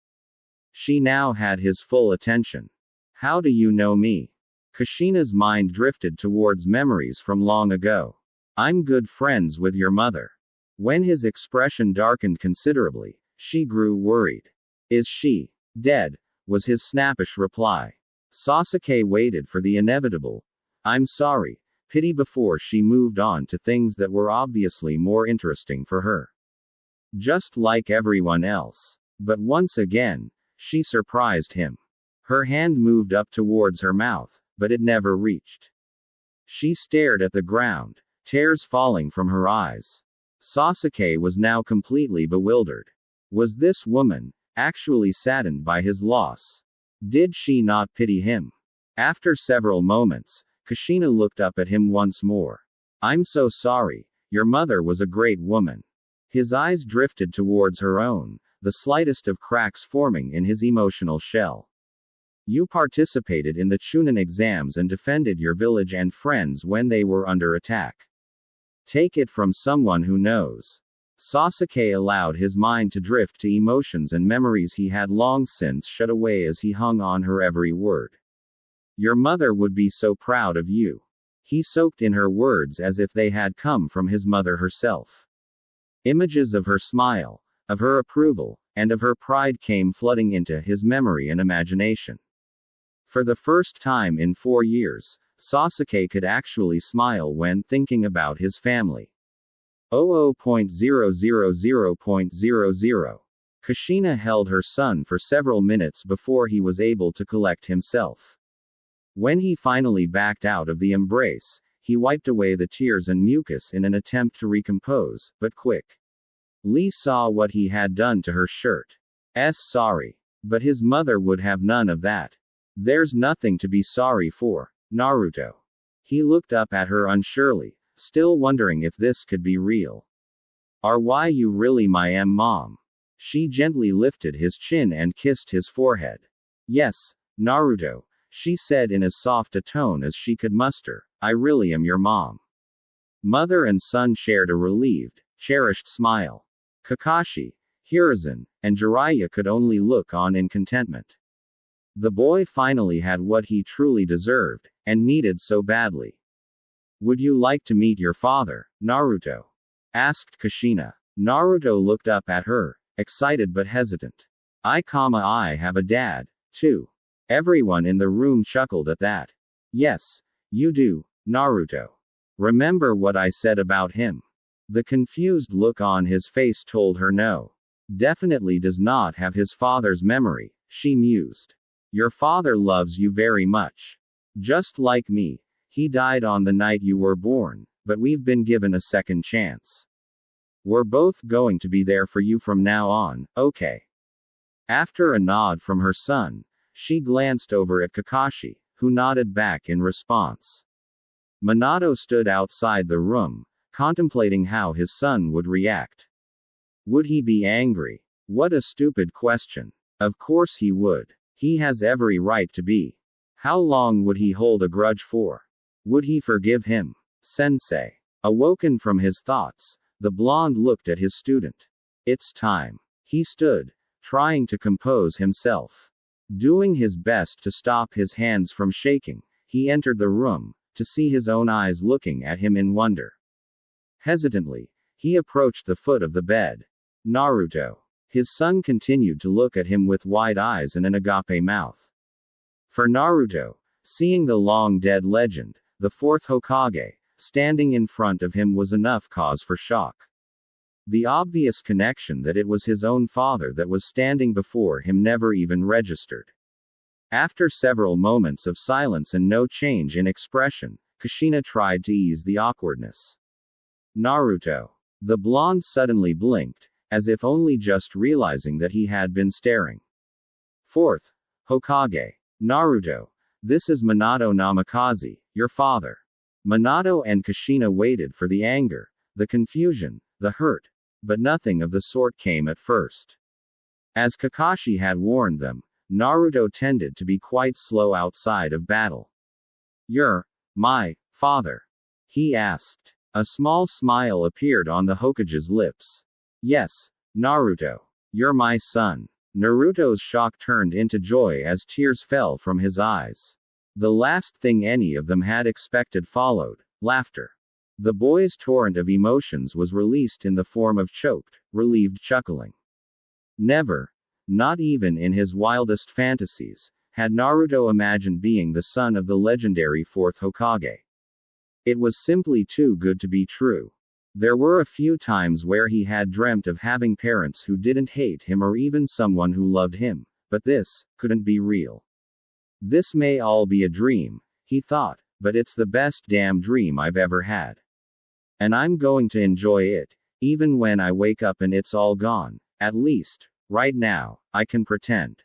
She now had his full attention. How do you know me? Kushina's mind drifted towards memories from long ago. I'm good friends with your mother. When his expression darkened considerably, she grew worried. Is she dead? Was his snappish reply. Sasuke waited for the inevitable. I'm sorry. Pity before she moved on to things that were obviously more interesting for her. Just like everyone else. But once again, she surprised him. Her hand moved up towards her mouth, but it never reached. She stared at the ground, tears falling from her eyes. Sasuke was now completely bewildered. Was this woman actually saddened by his loss? Did she not pity him? After several moments, Kushina looked up at him once more. I'm so sorry, your mother was a great woman. His eyes drifted towards her own, the slightest of cracks forming in his emotional shell. You participated in the Chunin exams and defended your village and friends when they were under attack. Take it from someone who knows. Sasuke allowed his mind to drift to emotions and memories he had long since shut away as he hung on her every word. Your mother would be so proud of you. He soaked in her words as if they had come from his mother herself. Images of her smile, of her approval, and of her pride came flooding into his memory and imagination. For the first time in 4 years, Sasuke could actually smile when thinking about his family. 00.000.00. Kushina held her son for several minutes before he was able to collect himself. When he finally backed out of the embrace, he wiped away the tears and mucus in an attempt to recompose, but quick. Lee saw what he had done to her shirt. Sorry. But his mother would have none of that. There's nothing to be sorry for, Naruto. He looked up at her unsurely, still wondering if this could be real. Are why you really my mom? She gently lifted his chin and kissed his forehead. Yes, Naruto, she said in as soft a tone as she could muster, I really am your mom. Mother and son shared a relieved, cherished smile. Kakashi, Hiruzen, and Jiraiya could only look on in contentment. The boy finally had what he truly deserved, and needed so badly. Would you like to meet your father, Naruto? Asked Kushina. Naruto looked up at her, excited but hesitant. I have a dad, too. Everyone in the room chuckled at that. Yes, you do, Naruto. Remember what I said about him? The confused look on his face told her no. Definitely does not have his father's memory, she mused. Your father loves you very much. Just like me. He died on the night you were born, but we've been given a second chance. We're both going to be there for you from now on, okay? After a nod from her son, she glanced over at Kakashi, who nodded back in response. Minato stood outside the room, contemplating how his son would react. Would he be angry? What a stupid question. Of course he would. He has every right to be. How long would he hold a grudge for? Would he forgive him? Sensei. Awoken from his thoughts, the blonde looked at his student. It's time. He stood, trying to compose himself. Doing his best to stop his hands from shaking, he entered the room, to see his own eyes looking at him in wonder. Hesitantly, he approached the foot of the bed. Naruto. His son continued to look at him with wide eyes and an agape mouth. For Naruto, seeing the long-dead legend, the fourth Hokage, standing in front of him was enough cause for shock. The obvious connection that it was his own father that was standing before him never even registered. After several moments of silence and no change in expression, Kushina tried to ease the awkwardness. Naruto. The blonde suddenly blinked, as if only just realizing that he had been staring. Fourth Hokage. Naruto. This is Minato Namikaze, your father. Minato and Kushina waited for the anger, the confusion, the hurt, but nothing of the sort came at first. As Kakashi had warned them, Naruto tended to be quite slow outside of battle. You're my Father? He asked. A small smile appeared on the Hokage's lips. Yes, Naruto. You're my son. Naruto's shock turned into joy as tears fell from his eyes. The last thing any of them had expected followed: laughter. The boy's torrent of emotions was released in the form of choked, relieved chuckling. Never, not even in his wildest fantasies, had Naruto imagined being the son of the legendary fourth Hokage. It was simply too good to be true. There were a few times where he had dreamt of having parents who didn't hate him or even someone who loved him, but this couldn't be real. This may all be a dream, he thought, but it's the best damn dream I've ever had. And I'm going to enjoy it, even when I wake up and it's all gone. At least, right now, I can pretend.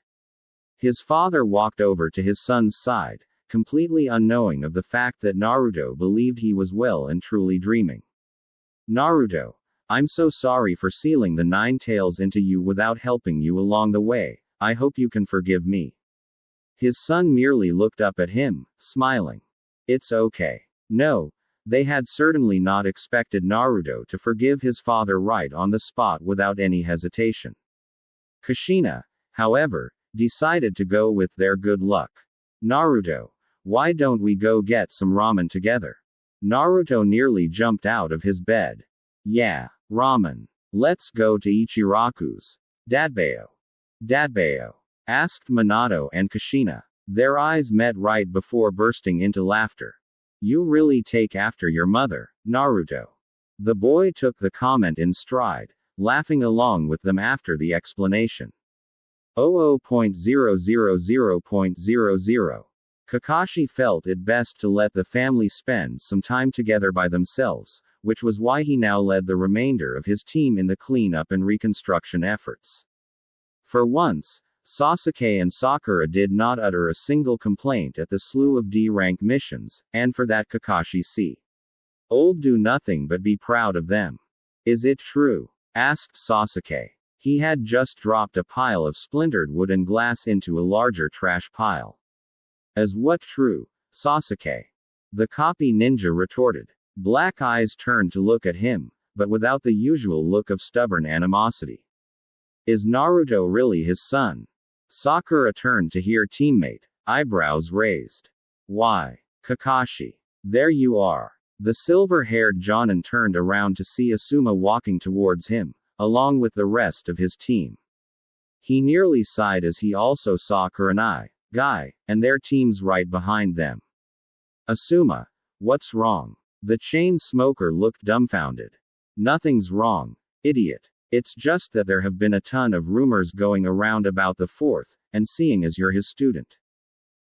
His father walked over to his son's side, completely unknowing of the fact that Naruto believed he was well and truly dreaming. Naruto, I'm so sorry for sealing the 9 tails into you without helping you along the way. I hope you can forgive me. His son merely looked up at him, smiling. It's okay. No, they had certainly not expected Naruto to forgive his father right on the spot without any hesitation. Kushina, however, decided to go with their good luck. Naruto, why don't we go get some ramen together? Naruto nearly jumped out of his bed. Yeah, ramen. Let's go to Ichiraku's. Dadbeo. Dadbeo? Asked Minato and Kushina. Their eyes met right before bursting into laughter. You really take after your mother, Naruto. The boy took the comment in stride, laughing along with them after the explanation. 00.000.00. Kakashi felt it best to let the family spend some time together by themselves, which was why he now led the remainder of his team in the cleanup and reconstruction efforts. For once, Sasuke and Sakura did not utter a single complaint at the slew of D-rank missions, and for that Kakashi Old do nothing but be proud of them. Is it true? Asked Sasuke. He had just dropped a pile of splintered wood and glass into a larger trash pile. As what true, Sasuke? The copy ninja retorted. Black eyes turned to look at him, but without the usual look of stubborn animosity. Is Naruto really his son? Sakura turned to hear teammate, eyebrows raised. Why, Kakashi. There you are. The silver-haired Jonin turned around to see Asuma walking towards him, along with the rest of his team. He nearly sighed as he also saw Kurenai, Guy, and their teams right behind them. Asuma, what's wrong? The chain smoker looked dumbfounded. Nothing's wrong, idiot. It's just that there have been a ton of rumors going around about the fourth, and seeing as you're his student.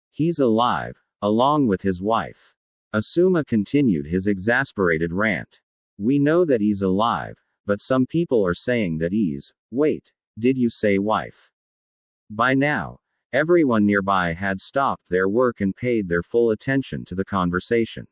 He's alive, along with his wife. Asuma continued his exasperated rant. We know that he's alive, but some people are saying that he's, wait, did you say wife? By now, everyone nearby had stopped their work and paid their full attention to the conversation.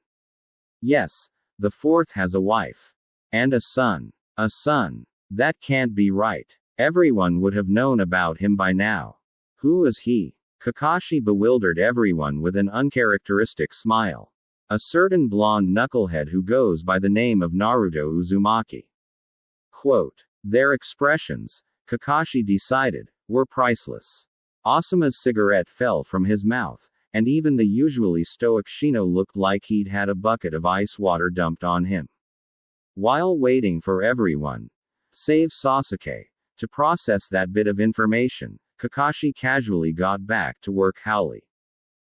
Yes, the fourth has a wife. And a son. A son. That can't be right. Everyone would have known about him by now. Who is he? Kakashi bewildered everyone with an uncharacteristic smile. A certain blonde knucklehead who goes by the name of Naruto Uzumaki. Quote. Their expressions, Kakashi decided, were priceless. Asuma's cigarette fell from his mouth, and even the usually stoic Shino looked like he'd had a bucket of ice water dumped on him. While waiting for everyone, save Sasuke, to process that bit of information, Kakashi casually got back to work howling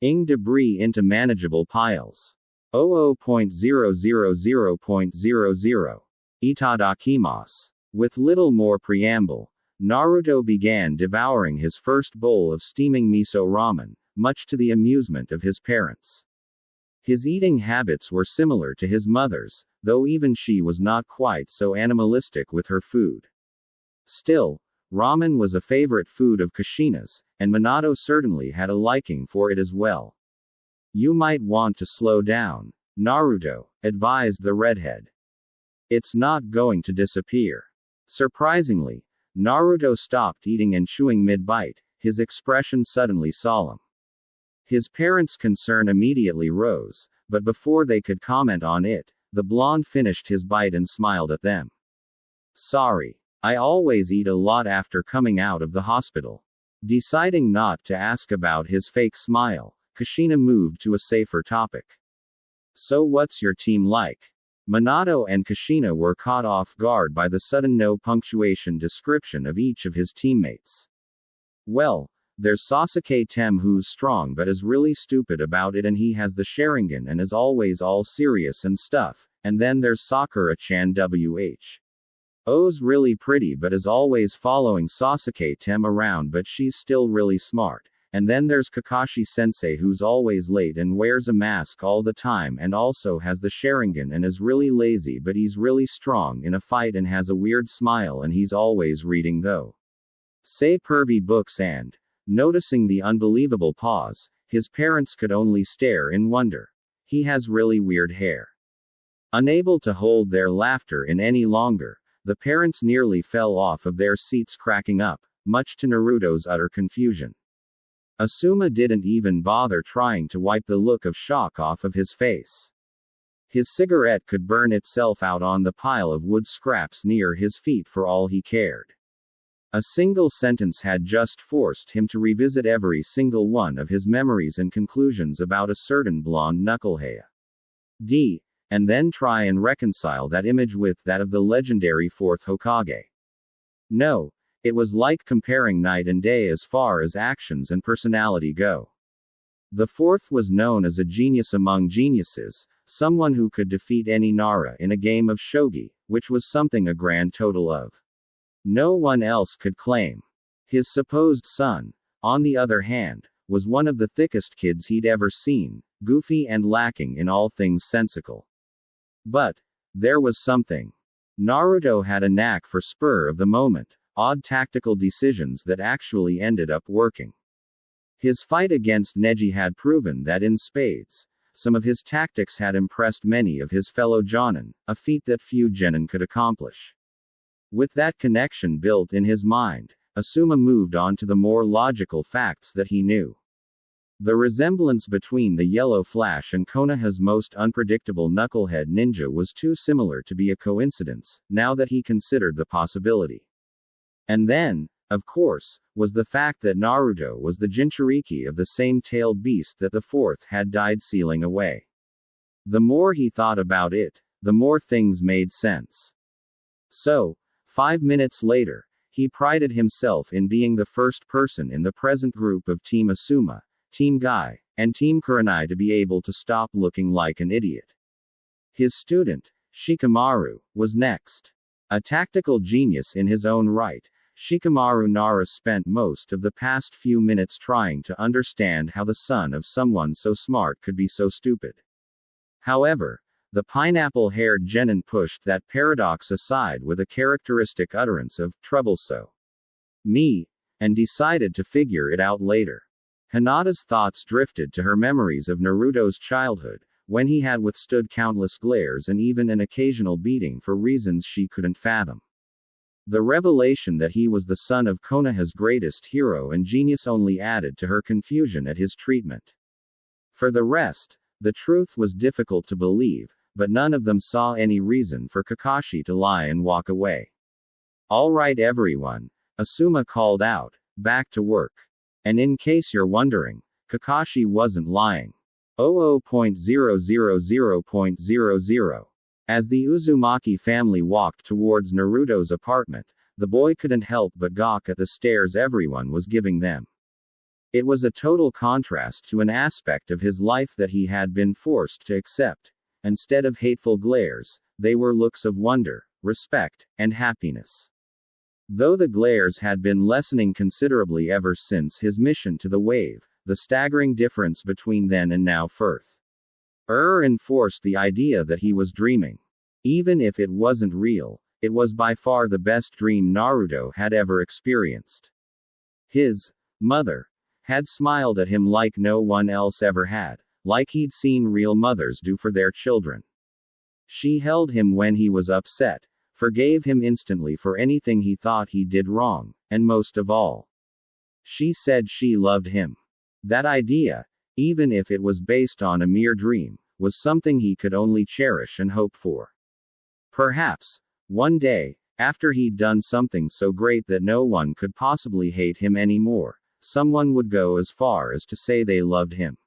debris into manageable piles. 00.000.00. Itadakimasu. With little more preamble, Naruto began devouring his first bowl of steaming miso ramen, much to the amusement of his parents. His eating habits were similar to his mother's, though even she was not quite so animalistic with her food. Still, ramen was a favorite food of Kushina's, and Minato certainly had a liking for it as well. You might want to slow down, Naruto, advised the redhead. It's not going to disappear. Surprisingly, Naruto stopped eating and chewing mid-bite, his expression suddenly solemn. His parents' concern immediately rose, but before they could comment on it, the blonde finished his bite and smiled at them. Sorry. I always eat a lot after coming out of the hospital. Deciding not to ask about his fake smile, Kushina moved to a safer topic. So what's your team like? Minato and Kushina were caught off guard by the sudden no punctuation description of each of his teammates. Well, there's Sasuke Tem who's strong but is really stupid about it and he has the Sharingan and is always all serious and stuff, and then there's Sakura-chan O's really pretty but is always following Sasuke Tem around but she's still really smart, and then there's Kakashi-sensei who's always late and wears a mask all the time and also has the Sharingan and is really lazy but he's really strong in a fight and has a weird smile and he's always reading though. Say pervy books and, noticing the unbelievable pause, his parents could only stare in wonder. He has really weird hair. Unable to hold their laughter in any longer, the parents nearly fell off of their seats cracking up, much to Naruto's utter confusion. Asuma didn't even bother trying to wipe the look of shock off of his face. His cigarette could burn itself out on the pile of wood scraps near his feet for all he cared. A single sentence had just forced him to revisit every single one of his memories and conclusions about a certain blonde knucklehead. And then try and reconcile that image with that of the legendary fourth Hokage. No, it was like comparing night and day as far as actions and personality go. The fourth was known as a genius among geniuses, someone who could defeat any Nara in a game of shogi, which was something a grand total of no one else could claim. His supposed son, on the other hand, was one of the thickest kids he'd ever seen, goofy and lacking in all things sensical. But there was something. Naruto had a knack for spur of the moment, odd tactical decisions that actually ended up working. His fight against Neji had proven that in spades, some of his tactics had impressed many of his fellow Jonin, a feat that few genin could accomplish. With that connection built in his mind, Asuma moved on to the more logical facts that he knew. The resemblance between the Yellow Flash and Konoha's most unpredictable knucklehead ninja was too similar to be a coincidence, now that he considered the possibility. And then, of course, was the fact that Naruto was the Jinchuriki of the same tailed beast that the fourth had died sealing away. The more he thought about it, the more things made sense. So, 5 minutes later, he prided himself in being the first person in the present group of Team Asuma, Team Guy, and Team Kurenai to be able to stop looking like an idiot. His student, Shikamaru, was next. A tactical genius in his own right, Shikamaru Nara spent most of the past few minutes trying to understand how the son of someone so smart could be so stupid. However, the pineapple-haired genin pushed that paradox aside with a characteristic utterance of "trouble so me," and decided to figure it out later. Hinata's thoughts drifted to her memories of Naruto's childhood, when he had withstood countless glares and even an occasional beating for reasons she couldn't fathom. The revelation that he was the son of Konoha's greatest hero and genius only added to her confusion at his treatment. For the rest, the truth was difficult to believe, but none of them saw any reason for Kakashi to lie and walk away. "All right everyone," Asuma called out, "back to work. And in case you're wondering, Kakashi wasn't lying. 00.000.00. As the Uzumaki family walked towards Naruto's apartment, the boy couldn't help but gawk at the stares everyone was giving them. It was a total contrast to an aspect of his life that he had been forced to accept. Instead of hateful glares, they were looks of wonder, respect, and happiness. Though the glares had been lessening considerably ever since his mission to the wave, the staggering difference between then and now enforced the idea that he was dreaming. Even if it wasn't real, it was by far the best dream Naruto had ever experienced. His mother had smiled at him like no one else ever had, like he'd seen real mothers do for their children. She held him when he was upset, forgave him instantly for anything he thought he did wrong, and most of all, she said she loved him. That idea, even if it was based on a mere dream, was something he could only cherish and hope for. Perhaps, one day, after he'd done something so great that no one could possibly hate him anymore, someone would go as far as to say they loved him.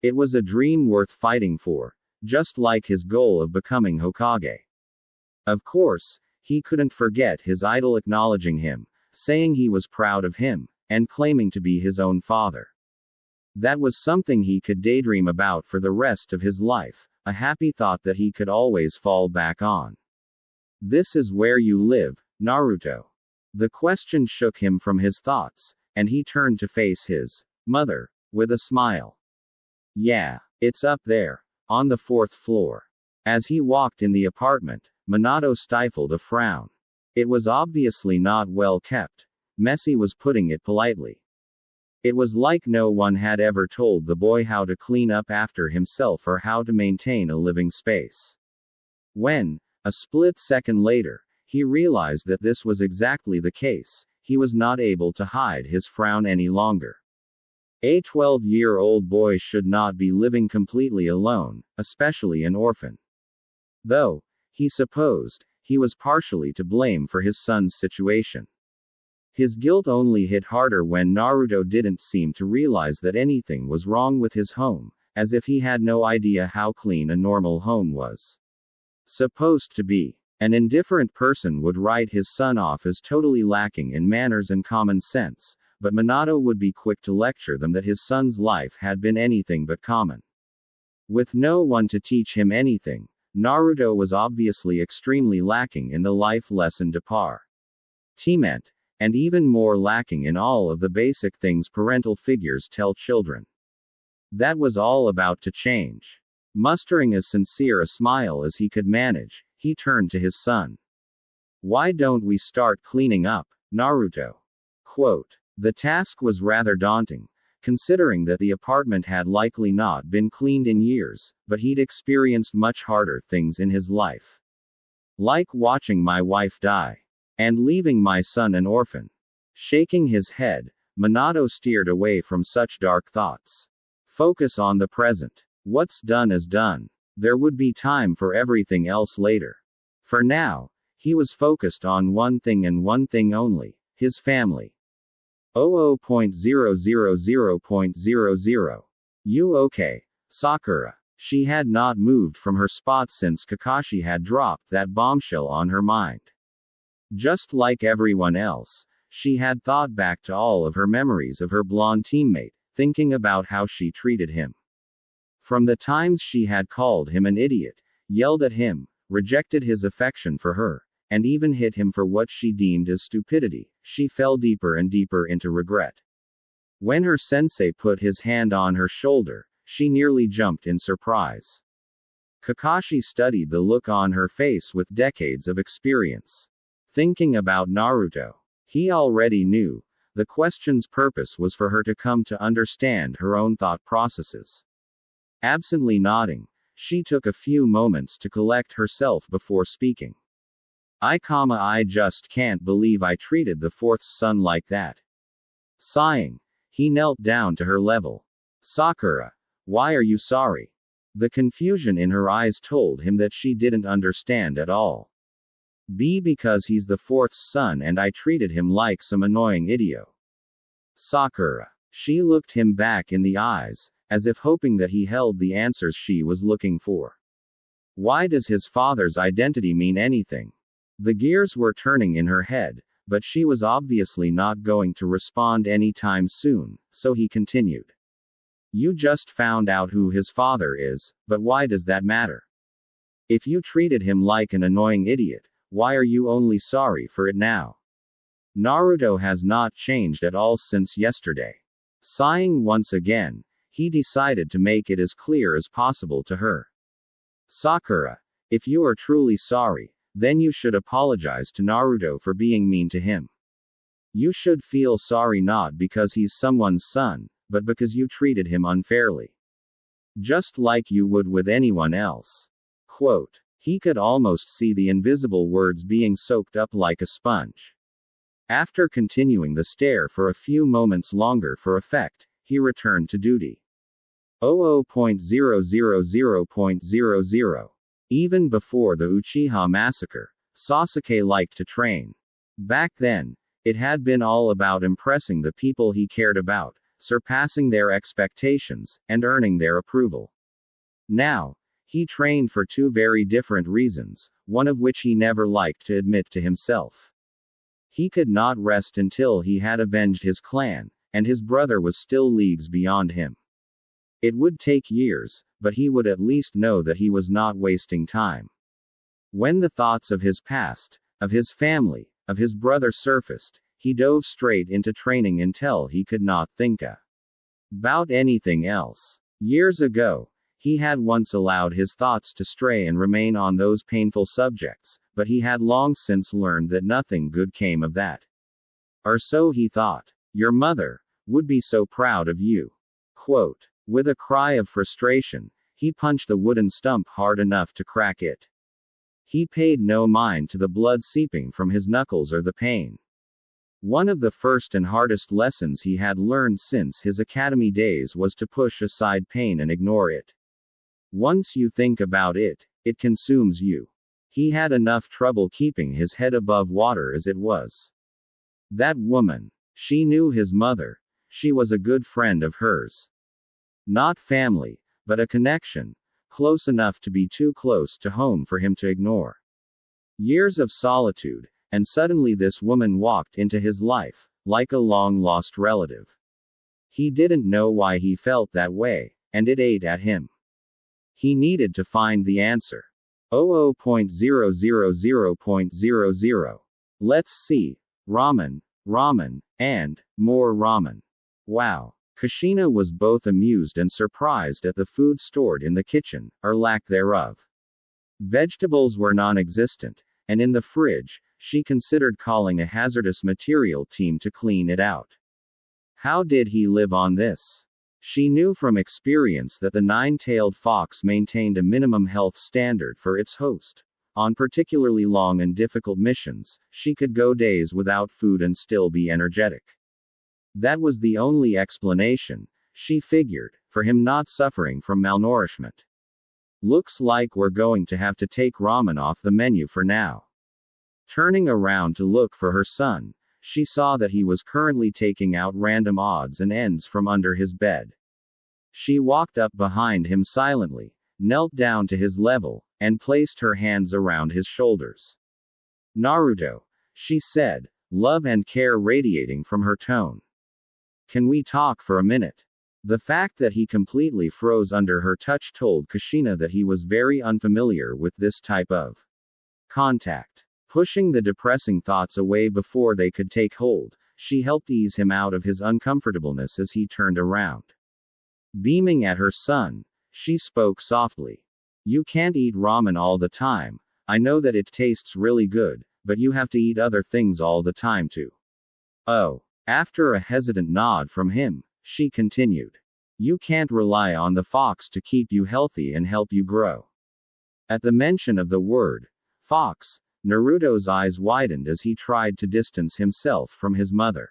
It was a dream worth fighting for, just like his goal of becoming Hokage. Of course, he couldn't forget his idol acknowledging him, saying he was proud of him, and claiming to be his own father. That was something he could daydream about for the rest of his life, a happy thought that he could always fall back on. This is where you live, Naruto. The question shook him from his thoughts, and he turned to face his mother, with a smile. Yeah, it's up there, on the 4th floor. As he walked in the apartment, Minato stifled a frown. It was obviously not well kept. Messy was putting it politely. It was like no one had ever told the boy how to clean up after himself or how to maintain a living space. When, a split second later, he realized that this was exactly the case, he was not able to hide his frown any longer. A 12-year-old boy should not be living completely alone, especially an orphan. Though, he supposed, he was partially to blame for his son's situation. His guilt only hit harder when Naruto didn't seem to realize that anything was wrong with his home, as if he had no idea how clean a normal home was supposed to be. An indifferent person would write his son off as totally lacking in manners and common sense, but Minato would be quick to lecture them that his son's life had been anything but common. With no one to teach him anything, Naruto was obviously extremely lacking in the life lesson department, and even more lacking in all of the basic things parental figures tell children. That was all about to change. Mustering as sincere a smile as he could manage, he turned to his son. Why don't we start cleaning up, Naruto? Quote. The task was rather daunting, considering that the apartment had likely not been cleaned in years, but he'd experienced much harder things in his life. Like watching my wife die. And leaving my son an orphan. Shaking his head, Minato steered away from such dark thoughts. Focus on the present. What's done is done. There would be time for everything else later. For now, he was focused on one thing and one thing only, his family. 00.000.00. You okay, Sakura? She had not moved from her spot since Kakashi had dropped that bombshell on her mind. Just like everyone else, she had thought back to all of her memories of her blonde teammate, thinking about how she treated him. From the times she had called him an idiot, yelled at him, rejected his affection for her, and even hit him for what she deemed as stupidity, she fell deeper and deeper into regret. When her sensei put his hand on her shoulder, she nearly jumped in surprise. Kakashi studied the look on her face with decades of experience. Thinking about Naruto, he already knew, the question's purpose was for her to come to understand her own thought processes. Absently nodding, she took a few moments to collect herself before speaking. I just can't believe I treated the 4th son like that. Sighing, he knelt down to her level. Sakura, why are you sorry? The confusion in her eyes told him that she didn't understand at all. Because he's the 4th son and I treated him like some annoying idiot. Sakura. She looked him back in the eyes, as if hoping that he held the answers she was looking for. Why does his father's identity mean anything? The gears were turning in her head, but she was obviously not going to respond anytime soon, so he continued. You just found out who his father is, but why does that matter? If you treated him like an annoying idiot, why are you only sorry for it now? Naruto has not changed at all since yesterday. Sighing once again, he decided to make it as clear as possible to her. Sakura, if you are truly sorry, then you should apologize to Naruto for being mean to him. You should feel sorry not because he's someone's son, but because you treated him unfairly. Just like you would with anyone else. Quote. He could almost see the invisible words being soaked up like a sponge. After continuing the stare for a few moments longer for effect, he returned to duty. 00.000.00. Even before the Uchiha massacre, Sasuke liked to train. Back then, it had been all about impressing the people he cared about, surpassing their expectations, and earning their approval. Now, he trained for two very different reasons, one of which he never liked to admit to himself. He could not rest until he had avenged his clan, and his brother was still leagues beyond him. It would take years, but he would at least know that he was not wasting time. When the thoughts of his past, of his family, of his brother surfaced, he dove straight into training until he could not think about anything else. Years ago, he had once allowed his thoughts to stray and remain on those painful subjects, but he had long since learned that nothing good came of that. Or so he thought. Your mother would be so proud of you. Quote. With a cry of frustration, he punched the wooden stump hard enough to crack it. He paid no mind to the blood seeping from his knuckles or the pain. One of the first and hardest lessons he had learned since his academy days was to push aside pain and ignore it. Once you think about it, it consumes you. He had enough trouble keeping his head above water as it was. That woman. She knew his mother. She was a good friend of hers. Not family, but a connection, close enough to be too close to home for him to ignore. Years of solitude, and suddenly this woman walked into his life, like a long-lost relative. He didn't know why he felt that way, and it ate at him. He needed to find the answer. 00.000.00. Let's see. Ramen, ramen, and more ramen. Wow. Kushina was both amused and surprised at the food stored in the kitchen, or lack thereof. Vegetables were non-existent, and in the fridge, she considered calling a hazardous material team to clean it out. How did he live on this? She knew from experience that the nine-tailed fox maintained a minimum health standard for its host. On particularly long and difficult missions, she could go days without food and still be energetic. That was the only explanation, she figured, for him not suffering from malnourishment. Looks like we're going to have to take ramen off the menu for now. Turning around to look for her son, she saw that he was currently taking out random odds and ends from under his bed. She walked up behind him silently, knelt down to his level, and placed her hands around his shoulders. Naruto, she said, love and care radiating from her tone. Can we talk for a minute? The fact that he completely froze under her touch told Kushina that he was very unfamiliar with this type of contact. Pushing the depressing thoughts away before they could take hold, she helped ease him out of his uncomfortableness as he turned around. Beaming at her son, she spoke softly. You can't eat ramen all the time. I know that it tastes really good, but you have to eat other things all the time too. Oh. After a hesitant nod from him, she continued. You can't rely on the fox to keep you healthy and help you grow. At the mention of the word fox, Naruto's eyes widened as he tried to distance himself from his mother.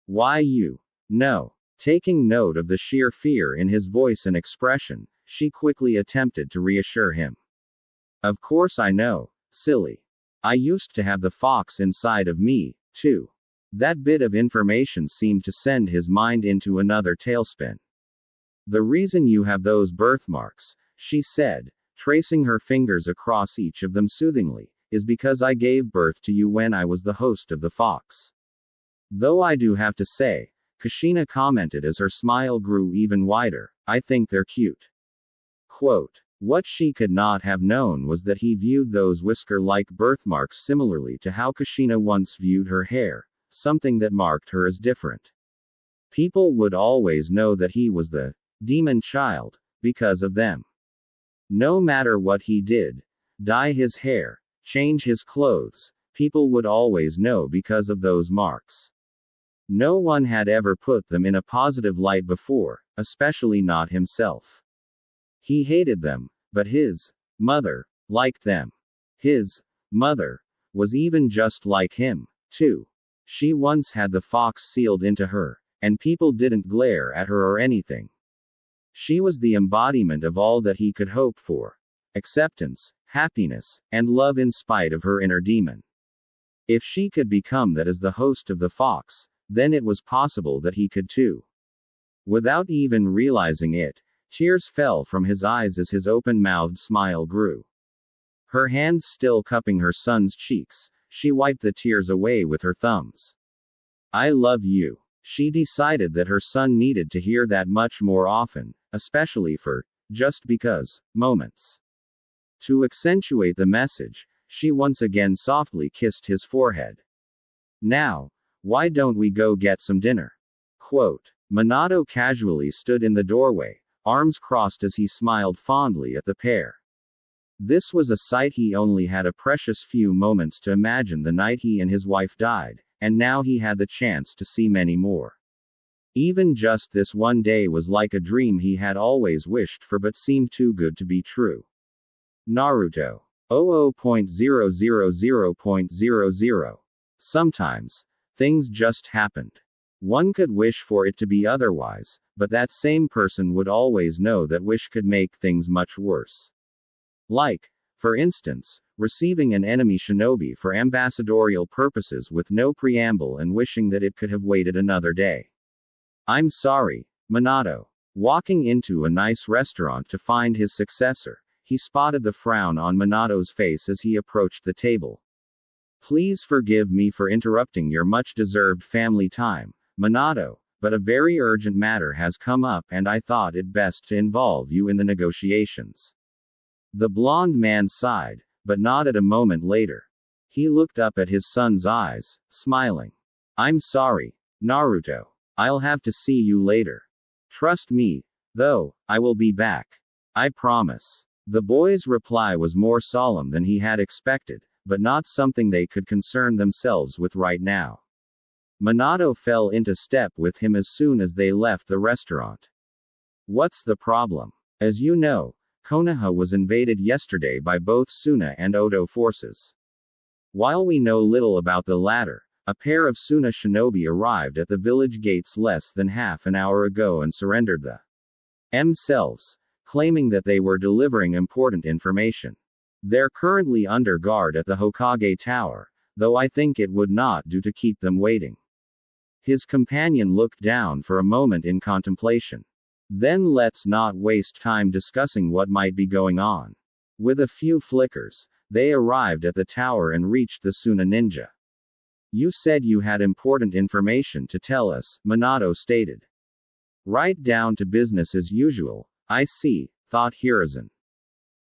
Why you? No. Taking note of the sheer fear in his voice and expression, she quickly attempted to reassure him. Of course I know, silly. I used to have the fox inside of me, too. That bit of information seemed to send his mind into another tailspin. The reason you have those birthmarks, she said, tracing her fingers across each of them soothingly, is because I gave birth to you when I was the host of the fox. Though I do have to say, Kushina commented as her smile grew even wider, I think they're cute. Quote. What she could not have known was that he viewed those whisker-like birthmarks similarly to how Kushina once viewed her hair. Something that marked her as different. People would always know that he was the demon child because of them. No matter what he did, dye his hair, change his clothes, people would always know because of those marks. No one had ever put them in a positive light before, especially not himself. He hated them, but his mother liked them. His mother was even just like him, too. She once had the fox sealed into her, and people didn't glare at her or anything. She was the embodiment of all that he could hope for: acceptance, happiness, and love in spite of her inner demon. If she could become that as the host of the Fox, then it was possible that he could too. Without even realizing it, tears fell from his eyes as his open-mouthed smile grew. Her hands still cupping her son's cheeks, she wiped the tears away with her thumbs. "I love you." She decided that her son needed to hear that much more often, especially for just because moments. To accentuate the message, she once again softly kissed his forehead. "Now, why don't we go get some dinner?" Quote. Minato casually stood in the doorway, arms crossed as he smiled fondly at the pair. This was a sight he only had a precious few moments to imagine the night he and his wife died, and now he had the chance to see many more. Even just this one day was like a dream he had always wished for but seemed too good to be true. Naruto 00.000.00. Sometimes, things just happened. One could wish for it to be otherwise, but that same person would always know that wish could make things much worse. Like, for instance, receiving an enemy shinobi for ambassadorial purposes with no preamble and wishing that it could have waited another day. "I'm sorry, Minato." Walking into a nice restaurant to find his successor, he spotted the frown on Minato's face as he approached the table. "Please forgive me for interrupting your much-deserved family time, Minato, but a very urgent matter has come up and I thought it best to involve you in the negotiations." The blond man sighed, but nodded a moment later. He looked up at his son's eyes, smiling. "I'm sorry, Naruto. I'll have to see you later. Trust me, though, I will be back. I promise." The boy's reply was more solemn than he had expected, but not something they could concern themselves with right now. Minato fell into step with him as soon as they left the restaurant. "What's the problem? As you know, Konoha was invaded yesterday by both Suna and Oto forces. While we know little about the latter, a pair of Suna shinobi arrived at the village gates less than half an hour ago and surrendered themselves, claiming that they were delivering important information. They're currently under guard at the Hokage Tower, though I think it would not do to keep them waiting." His companion looked down for a moment in contemplation. "Then let's not waste time discussing what might be going on." With a few flickers, they arrived at the tower and reached the Suna ninja. "You said you had important information to tell us," Minato stated. "Right down to business as usual, I see," thought Hiruzen.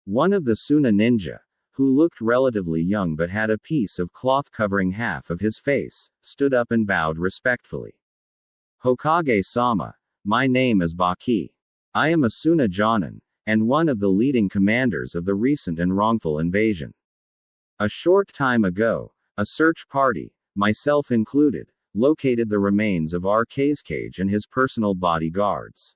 One of the Suna ninja, who looked relatively young but had a piece of cloth covering half of his face, stood up and bowed respectfully. "Hokage-sama, my name is Baki. I am a Suna Jonin, and one of the leading commanders of the recent and wrongful invasion. A short time ago, a search party, myself included, located the remains of our Kazekage and his personal bodyguards.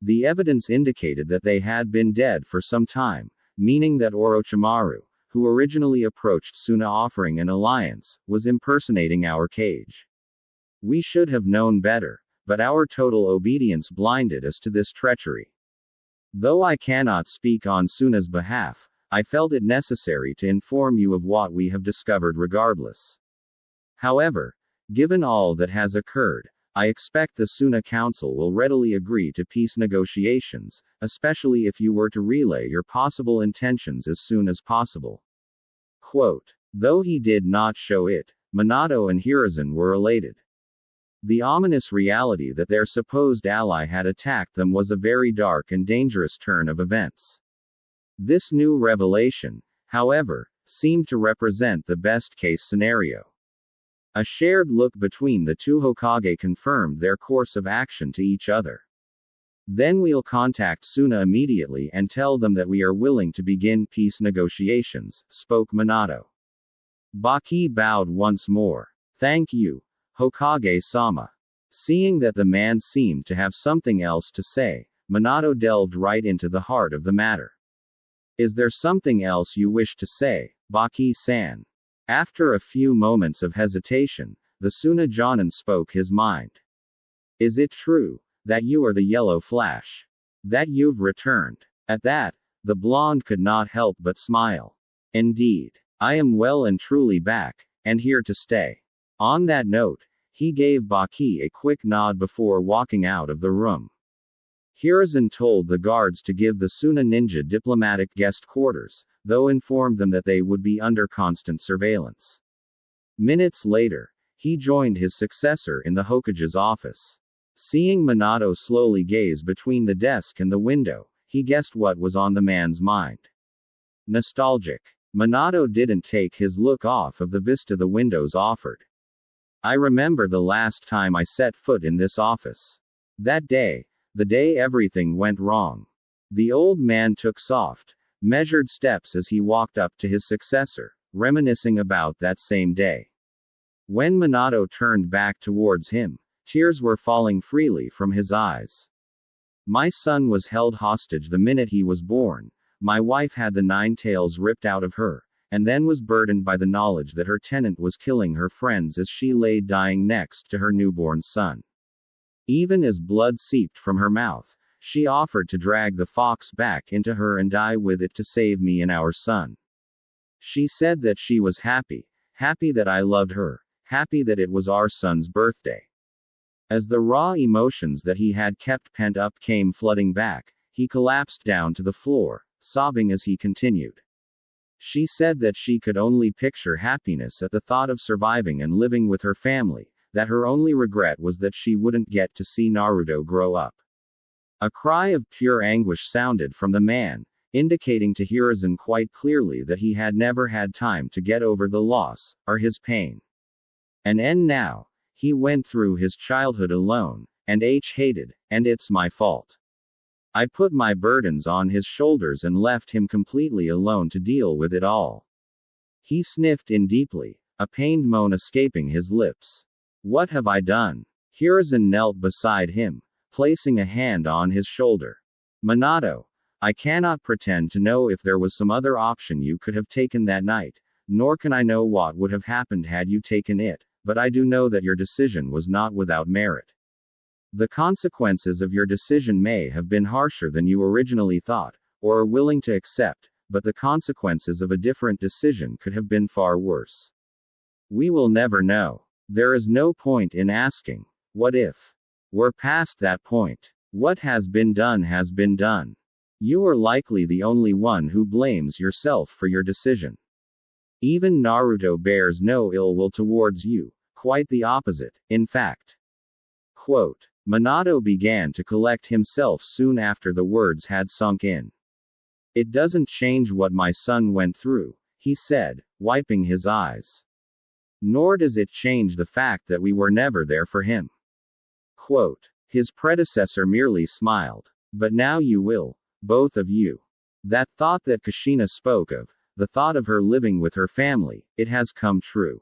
The evidence indicated that they had been dead for some time, meaning that Orochimaru, who originally approached Suna offering an alliance, was impersonating our Kage. We should have known better, but our total obedience blinded us to this treachery. Though I cannot speak on Suna's behalf, I felt it necessary to inform you of what we have discovered regardless. However, given all that has occurred, I expect the Suna Council will readily agree to peace negotiations, especially if you were to relay your possible intentions as soon as possible." Quote. Though he did not show it, Minato and Hiruzen were elated. The ominous reality that their supposed ally had attacked them was a very dark and dangerous turn of events. This new revelation, however, seemed to represent the best-case scenario. A shared look between the two Hokage confirmed their course of action to each other. "Then we'll contact Suna immediately and tell them that we are willing to begin peace negotiations," spoke Minato. Baki bowed once more. "Thank you, Hokage-sama." Seeing that the man seemed to have something else to say, Minato delved right into the heart of the matter. "Is there something else you wish to say, Baki-san?" After a few moments of hesitation, the Suna Jonin spoke his mind. "Is it true that you are the Yellow Flash?" That you've returned. At that, the blonde could not help but smile. Indeed. I am well and truly back, and here to stay. On that note, he gave Baki a quick nod before walking out of the room. Hiruzen told the guards to give the Suna ninja diplomatic guest quarters, though informed them that they would be under constant surveillance. Minutes later, he joined his successor in the Hokage's office. Seeing Minato slowly gaze between the desk and the window, he guessed what was on the man's mind. Nostalgic. Minato didn't take his look off of the vista the windows offered. I remember the last time I set foot in this office. That day, the day everything went wrong. The old man took soft, measured steps as he walked up to his successor, reminiscing about that same day. When Minato turned back towards him, tears were falling freely from his eyes. My son was held hostage the minute he was born. My wife had the 9 tails ripped out of her, and then was burdened by the knowledge that her tenant was killing her friends as she lay dying next to her newborn son. Even as blood seeped from her mouth, she offered to drag the fox back into her and die with it to save me and our son. She said that she was happy that I loved her, happy that it was our son's birthday. As the raw emotions that he had kept pent up came flooding back, he collapsed down to the floor, sobbing as he continued. She said that she could only picture happiness at the thought of surviving and living with her family, that her only regret was that she wouldn't get to see Naruto grow up. A cry of pure anguish sounded from the man, indicating to Hiruzen quite clearly that he had never had time to get over the loss, or his pain. And now, he went through his childhood alone, and hated, and it's my fault. I put my burdens on his shoulders and left him completely alone to deal with it all. He sniffed in deeply, a pained moan escaping his lips. What have I done? Hiruzen knelt beside him, placing a hand on his shoulder. Minato, I cannot pretend to know if there was some other option you could have taken that night, nor can I know what would have happened had you taken it, but I do know that your decision was not without merit. The consequences of your decision may have been harsher than you originally thought, or are willing to accept, but the consequences of a different decision could have been far worse. We will never know. There is no point in asking, what if? We're past that point. What has been done has been done. You are likely the only one who blames yourself for your decision. Even Naruto bears no ill will towards you, quite the opposite, in fact. Quote. Minato began to collect himself soon after the words had sunk in. It doesn't change what my son went through, he said, wiping his eyes. Nor does it change the fact that we were never there for him. Quote. His predecessor merely smiled. But now you will, both of you. That thought that Kushina spoke of, the thought of her living with her family, it has come true.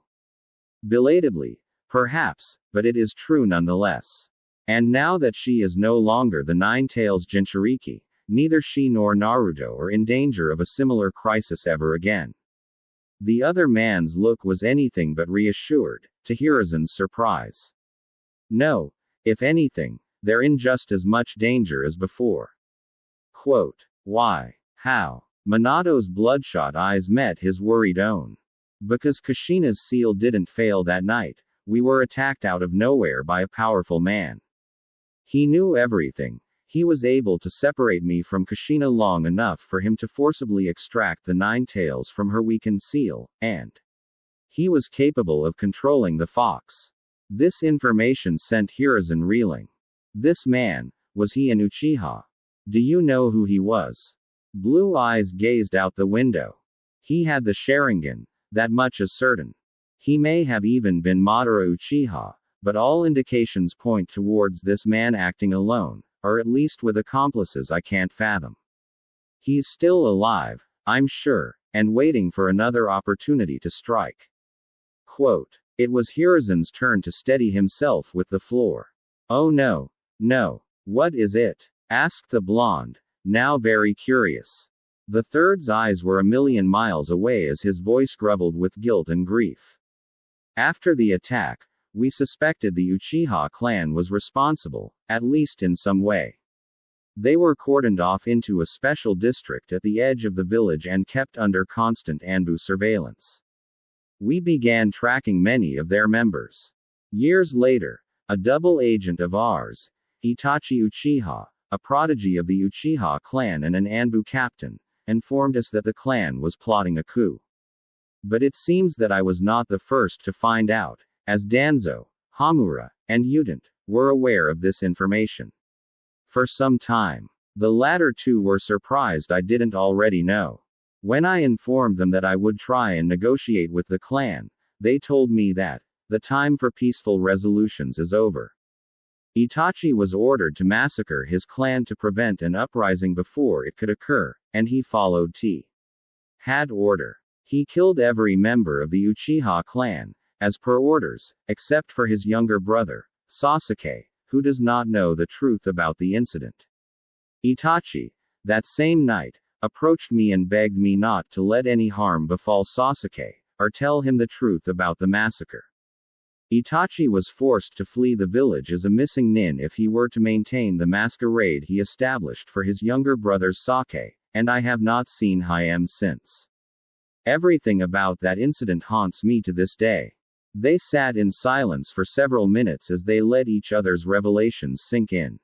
Belatedly, perhaps, but it is true nonetheless. And now that she is no longer the 9 tails Jinchuriki, neither she nor Naruto are in danger of a similar crisis ever again. The other man's look was anything but reassured, to Hiruzen's surprise. No, if anything, they're in just as much danger as before. Quote. Why? How? Minato's bloodshot eyes met his worried own. Because Kushina's seal didn't fail that night, we were attacked out of nowhere by a powerful man. He knew everything. He was able to separate me from Kushina long enough for him to forcibly extract the 9 tails from her weakened seal, and he was capable of controlling the fox. This information sent Hiruzen reeling. This man, was he an Uchiha? Do you know who he was? Blue eyes gazed out the window. He had the Sharingan, that much is certain. He may have even been Madara Uchiha, but all indications point towards this man acting alone, or at least with accomplices I can't fathom. He's still alive, I'm sure, and waiting for another opportunity to strike. Quote. It was Hiruzen's turn to steady himself with the floor. Oh no. No. What is it? Asked the blonde, now very curious. The third's eyes were a million miles away as his voice grumbled with guilt and grief. After the attack, we suspected the Uchiha clan was responsible, at least in some way. They were cordoned off into a special district at the edge of the village and kept under constant Anbu surveillance. We began tracking many of their members. Years later, a double agent of ours, Itachi Uchiha, a prodigy of the Uchiha clan and an Anbu captain, informed us that the clan was plotting a coup. But it seems that I was not the first to find out, as Danzo, Hamura, and Udent were aware of this information. For some time, the latter two were surprised I didn't already know. When I informed them that I would try and negotiate with the clan, they told me that the time for peaceful resolutions is over. Itachi was ordered to massacre his clan to prevent an uprising before it could occur, and he followed Had order. He killed every member of the Uchiha clan, as per orders, except for his younger brother, Sasuke, who does not know the truth about the incident. Itachi, that same night, approached me and begged me not to let any harm befall Sasuke, or tell him the truth about the massacre. Itachi was forced to flee the village as a missing nin if he were to maintain the masquerade he established for his younger brother's sake, and I have not seen him since. Everything about that incident haunts me to this day. They sat in silence for several minutes as they let each other's revelations sink in.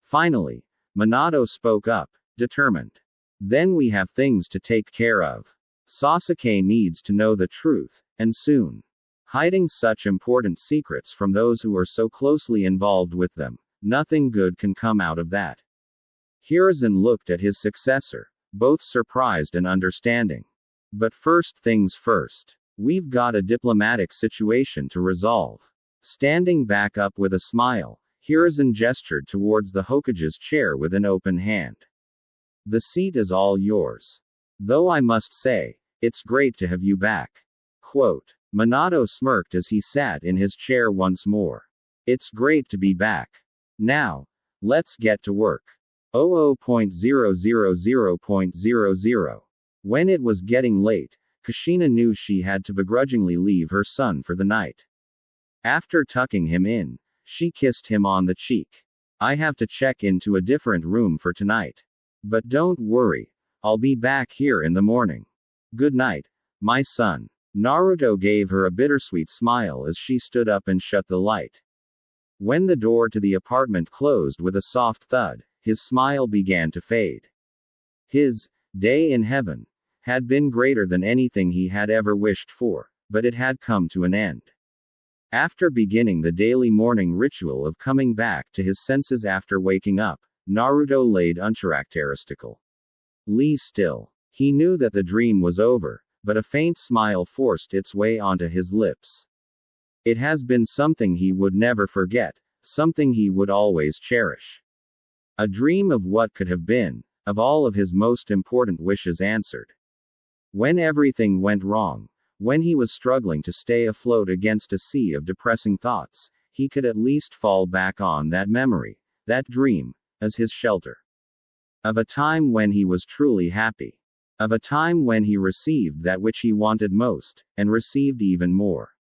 Finally, Minato spoke up, determined. Then we have things to take care of. Sasuke needs to know the truth, and soon. Hiding such important secrets from those who are so closely involved with them, nothing good can come out of that. Hiruzen looked at his successor, both surprised and understanding. But first things first. We've got a diplomatic situation to resolve. Standing back up with a smile, Hiruzen gestured towards the Hokage's chair with an open hand. The seat is all yours. Though I must say, it's great to have you back. Quote. Minato smirked as he sat in his chair once more. It's great to be back. Now, let's get to work. 00.000.00. When it was getting late, Kushina knew she had to begrudgingly leave her son for the night. After tucking him in, she kissed him on the cheek. I have to check into a different room for tonight. But don't worry, I'll be back here in the morning. Good night, my son. Naruto gave her a bittersweet smile as she stood up and shut the light. When the door to the apartment closed with a soft thud, his smile began to fade. His day in heaven had been greater than anything he had ever wished for, but it had come to an end. After beginning the daily morning ritual of coming back to his senses after waking up, Naruto laid uncharacteristical. Still. He knew that the dream was over, but a faint smile forced its way onto his lips. It has been something he would never forget, something he would always cherish. A dream of what could have been, of all of his most important wishes answered. When everything went wrong, when he was struggling to stay afloat against a sea of depressing thoughts, he could at least fall back on that memory, that dream, as his shelter. Of a time when he was truly happy. Of a time when he received that which he wanted most, and received even more.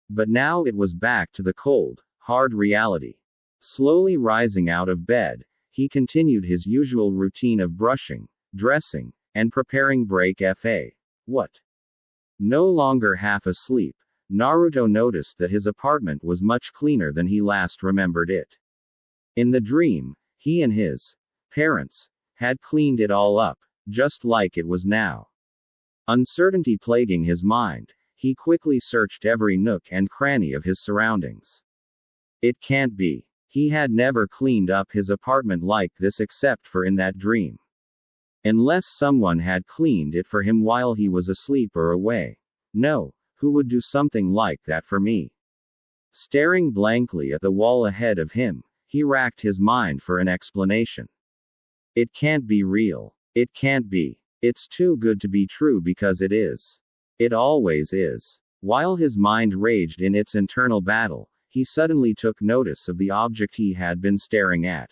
But now it was back to the cold, hard reality. Slowly rising out of bed, he continued his usual routine of brushing, dressing, and preparing break fa. What? No longer half asleep, Naruto noticed that his apartment was much cleaner than he last remembered it. In the dream, he and his parents had cleaned it all up, just like it was now. Uncertainty plaguing his mind, he quickly searched every nook and cranny of his surroundings. It can't be. He had never cleaned up his apartment like this except for in that dream. Unless someone had cleaned it for him while he was asleep or away. No, who would do something like that for me? Staring blankly at the wall ahead of him, he racked his mind for an explanation. It can't be real. It can't be. It's too good to be true because it is. It always is. While his mind raged in its internal battle, he suddenly took notice of the object he had been staring at.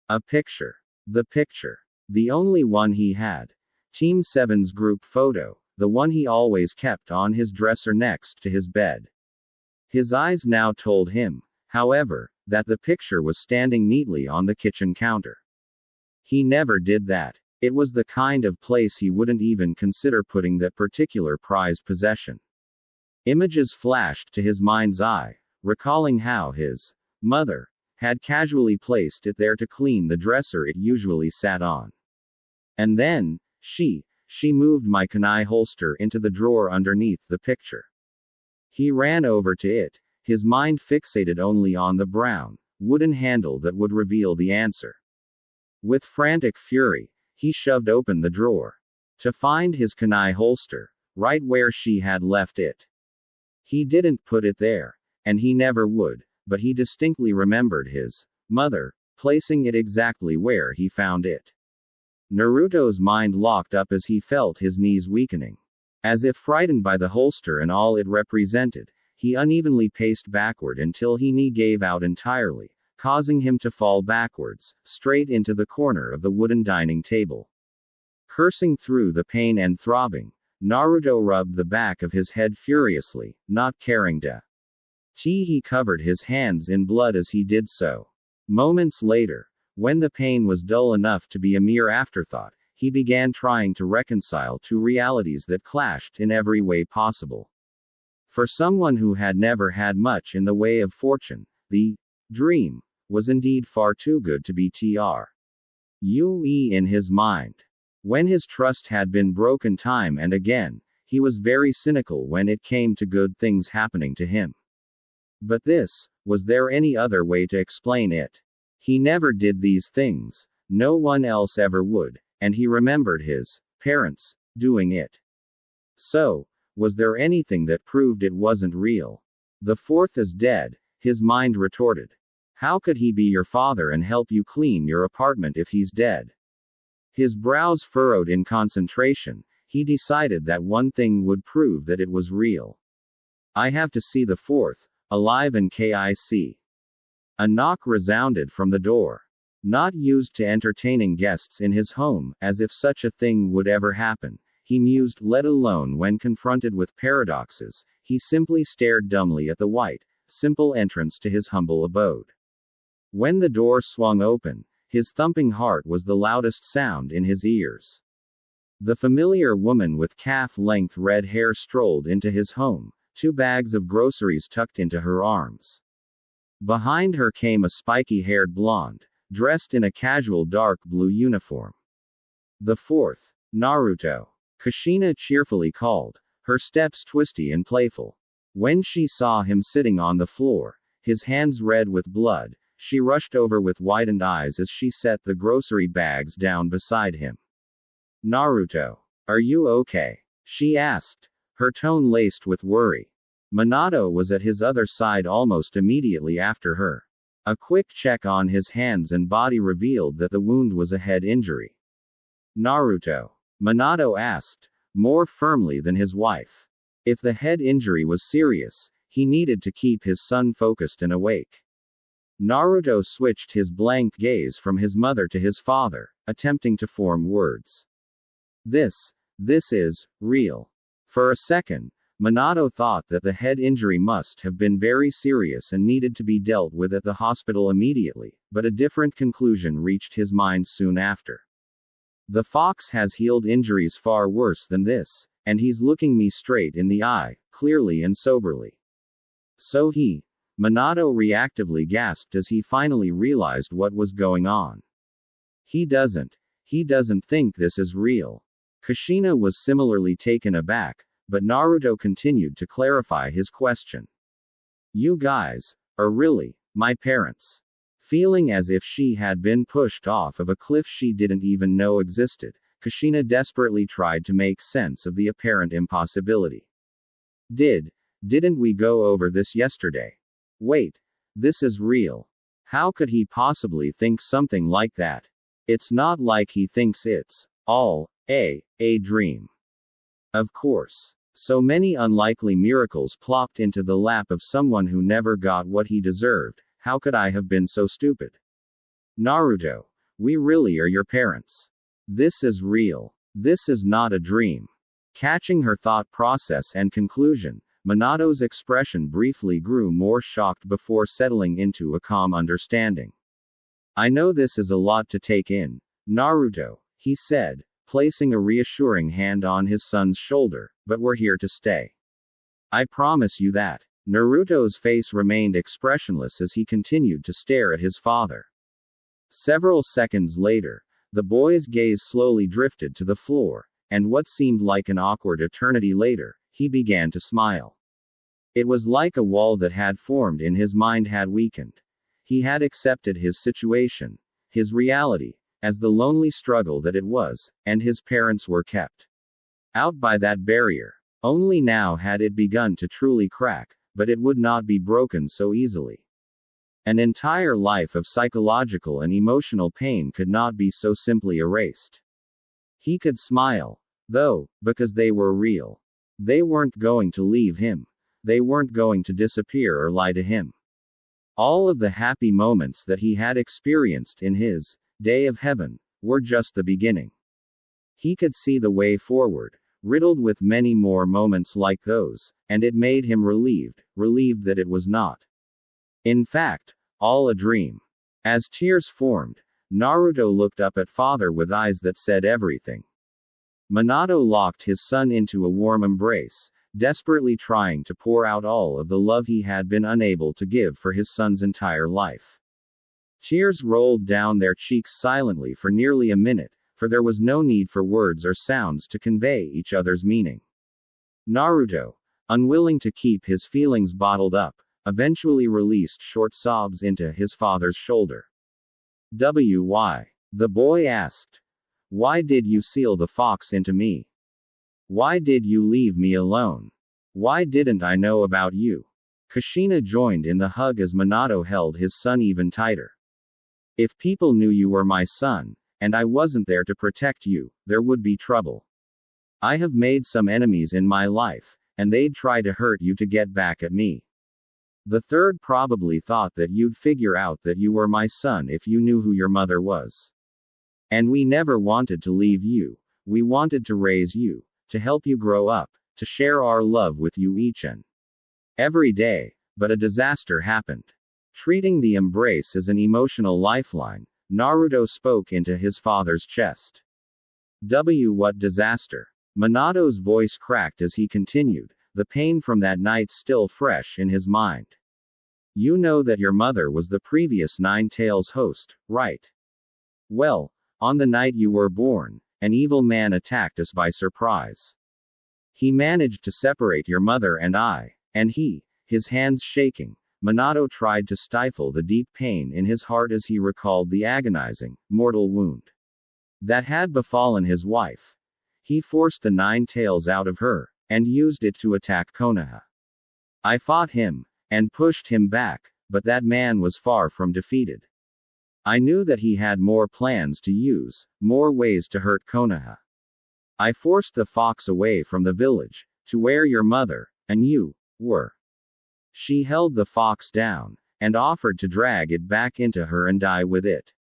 A picture. The picture. The only one he had. Team 7's group photo, the one he always kept on his dresser next to his bed. His eyes now told him, however, that the picture was standing neatly on the kitchen counter. He never did that. It was the kind of place he wouldn't even consider putting that particular prized possession. Images flashed to his mind's eye, recalling how his mother had casually placed it there to clean the dresser it usually sat on. And then, she moved my kunai holster into the drawer underneath the picture. He ran over to it, his mind fixated only on the brown, wooden handle that would reveal the answer. With frantic fury, he shoved open the drawer, to find his kunai holster, right where she had left it. He didn't put it there, and he never would, but he distinctly remembered his mother placing it exactly where he found it. Naruto's mind locked up as he felt his knees weakening. As if frightened by the holster and all it represented, he unevenly paced backward until his knee gave out entirely, causing him to fall backwards, straight into the corner of the wooden dining table. Cursing through the pain and throbbing, Naruto rubbed the back of his head furiously, not caring to. He covered his hands in blood as he did so. Moments later, when the pain was dull enough to be a mere afterthought, he began trying to reconcile two realities that clashed in every way possible. For someone who had never had much in the way of fortune, the dream was indeed far too good to be true in his mind. When his trust had been broken time and again, he was very cynical when it came to good things happening to him. But was there any other way to explain it? He never did these things, no one else ever would, and he remembered his parents doing it. So, was there anything that proved it wasn't real? The fourth is dead, his mind retorted. How could he be your father and help you clean your apartment if he's dead? His brows furrowed in concentration, he decided that one thing would prove that it was real. I have to see the fourth, alive and kic. A knock resounded from the door. Not used to entertaining guests in his home, as if such a thing would ever happen, he mused, let alone when confronted with paradoxes, he simply stared dumbly at the white, simple entrance to his humble abode. When the door swung open, his thumping heart was the loudest sound in his ears. The familiar woman with calf-length red hair strolled into his home, 2 bags of groceries tucked into her arms. Behind her came a spiky-haired blonde, dressed in a casual dark blue uniform. The fourth, Naruto. Kushina cheerfully called, her steps twisty and playful. When she saw him sitting on the floor, his hands red with blood, she rushed over with widened eyes as she set the grocery bags down beside him. Naruto, are you okay? She asked, her tone laced with worry. Minato was at his other side almost immediately after her. A quick check on his hands and body revealed that the wound was a head injury. Naruto, Minato asked, more firmly than his wife. If the head injury was serious, he needed to keep his son focused and awake. Naruto switched his blank gaze from his mother to his father, attempting to form words. This is real. For a second, Minato thought that the head injury must have been very serious and needed to be dealt with at the hospital immediately, but a different conclusion reached his mind soon after. The fox has healed injuries far worse than this, and he's looking me straight in the eye, clearly and soberly. So Minato reactively gasped as he finally realized what was going on. He doesn't think this is real. Kushina was similarly taken aback, but Naruto continued to clarify his question. You guys are really my parents. Feeling as if she had been pushed off of a cliff she didn't even know existed, Kushina desperately tried to make sense of the apparent impossibility. Didn't we go over this yesterday? Wait, this is real. How could he possibly think something like that? It's not like he thinks it's all a dream. Of course. So many unlikely miracles plopped into the lap of someone who never got what he deserved. How could I have been so stupid? Naruto, we really are your parents. This is real. This is not a dream. Catching her thought process and conclusion, Minato's expression briefly grew more shocked before settling into a calm understanding. I know this is a lot to take in, Naruto, he said, placing a reassuring hand on his son's shoulder, but we're here to stay. I promise you that. Naruto's face remained expressionless as he continued to stare at his father. Several seconds later, the boy's gaze slowly drifted to the floor, and what seemed like an awkward eternity later, he began to smile. It was like a wall that had formed in his mind had weakened. He had accepted his situation, his reality, as the lonely struggle that it was, and his parents were kept out by that barrier. Only now had it begun to truly crack, but it would not be broken so easily. An entire life of psychological and emotional pain could not be so simply erased. He could smile, though, because they were real. They weren't going to leave him. They weren't going to disappear or lie to him. All of the happy moments that he had experienced in his day of heaven were just the beginning. He could see the way forward, riddled with many more moments like those, and it made him relieved that it was not, in fact, all a dream. As tears formed, Naruto looked up at father with eyes that said everything. Minato locked his son into a warm embrace, desperately trying to pour out all of the love he had been unable to give for his son's entire life. Tears rolled down their cheeks silently for nearly a minute, for there was no need for words or sounds to convey each other's meaning. Naruto, unwilling to keep his feelings bottled up, eventually released short sobs into his father's shoulder. Why? The boy asked. Why did you seal the fox into me? Why did you leave me alone? Why didn't I know about you? Kushina joined in the hug as Minato held his son even tighter. If people knew you were my son, and I wasn't there to protect you, there would be trouble. I have made some enemies in my life, and they'd try to hurt you to get back at me. The third probably thought that you'd figure out that you were my son if you knew who your mother was. And we never wanted to leave you. We wanted to raise you, to help you grow up, to share our love with you each and every day, but a disaster happened. Treating the embrace as an emotional lifeline, Naruto spoke into his father's chest. What disaster? Minato's voice cracked as he continued, the pain from that night still fresh in his mind. You know that your mother was the previous Nine Tails host, right? Well, on the night you were born, an evil man attacked us by surprise. He managed to separate your mother and I, and his hands shaking, Minato tried to stifle the deep pain in his heart as he recalled the agonizing, mortal wound that had befallen his wife. He forced the Nine Tails out of her, and used it to attack Konoha. I fought him, and pushed him back, but that man was far from defeated. I knew that he had more plans to use, more ways to hurt Konoha. I forced the fox away from the village, to where your mother, and you, were. She held the fox down, and offered to drag it back into her and die with it.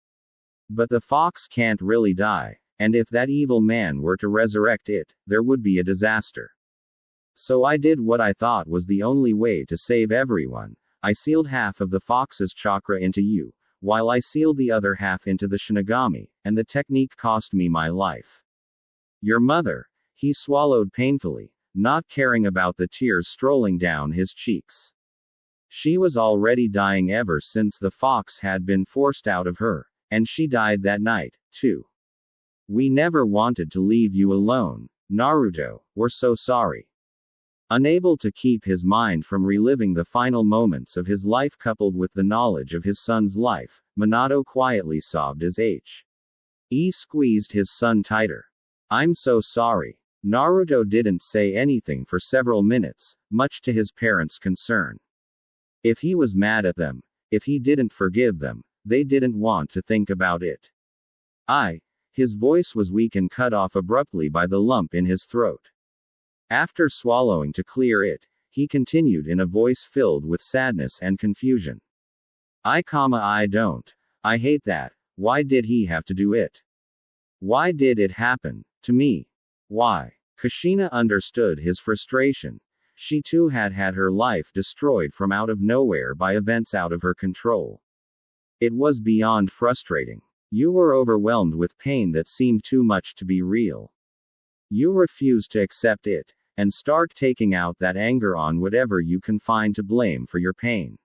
But the fox can't really die, and if that evil man were to resurrect it, there would be a disaster. So I did what I thought was the only way to save everyone. I sealed half of the fox's chakra into you, while I sealed the other half into the Shinigami, and the technique cost me my life. Your mother, he swallowed painfully, not caring about the tears strolling down his cheeks. She was already dying ever since the fox had been forced out of her, and she died that night, too. We never wanted to leave you alone, Naruto, we're so sorry. Unable to keep his mind from reliving the final moments of his life coupled with the knowledge of his son's life, Minato quietly sobbed as he squeezed his son tighter. I'm so sorry. Naruto didn't say anything for several minutes, much to his parents' concern. If he was mad at them, if he didn't forgive them, they didn't want to think about it. His voice was weak and cut off abruptly by the lump in his throat. After swallowing to clear it, he continued in a voice filled with sadness and confusion. I don't. I hate that. Why did he have to do it? Why did it happen to me? Why? Kushina understood his frustration. She too had had her life destroyed from out of nowhere by events out of her control. It was beyond frustrating. You were overwhelmed with pain that seemed too much to be real. You refused to accept it, and start taking out that anger on whatever you can find to blame for your pain.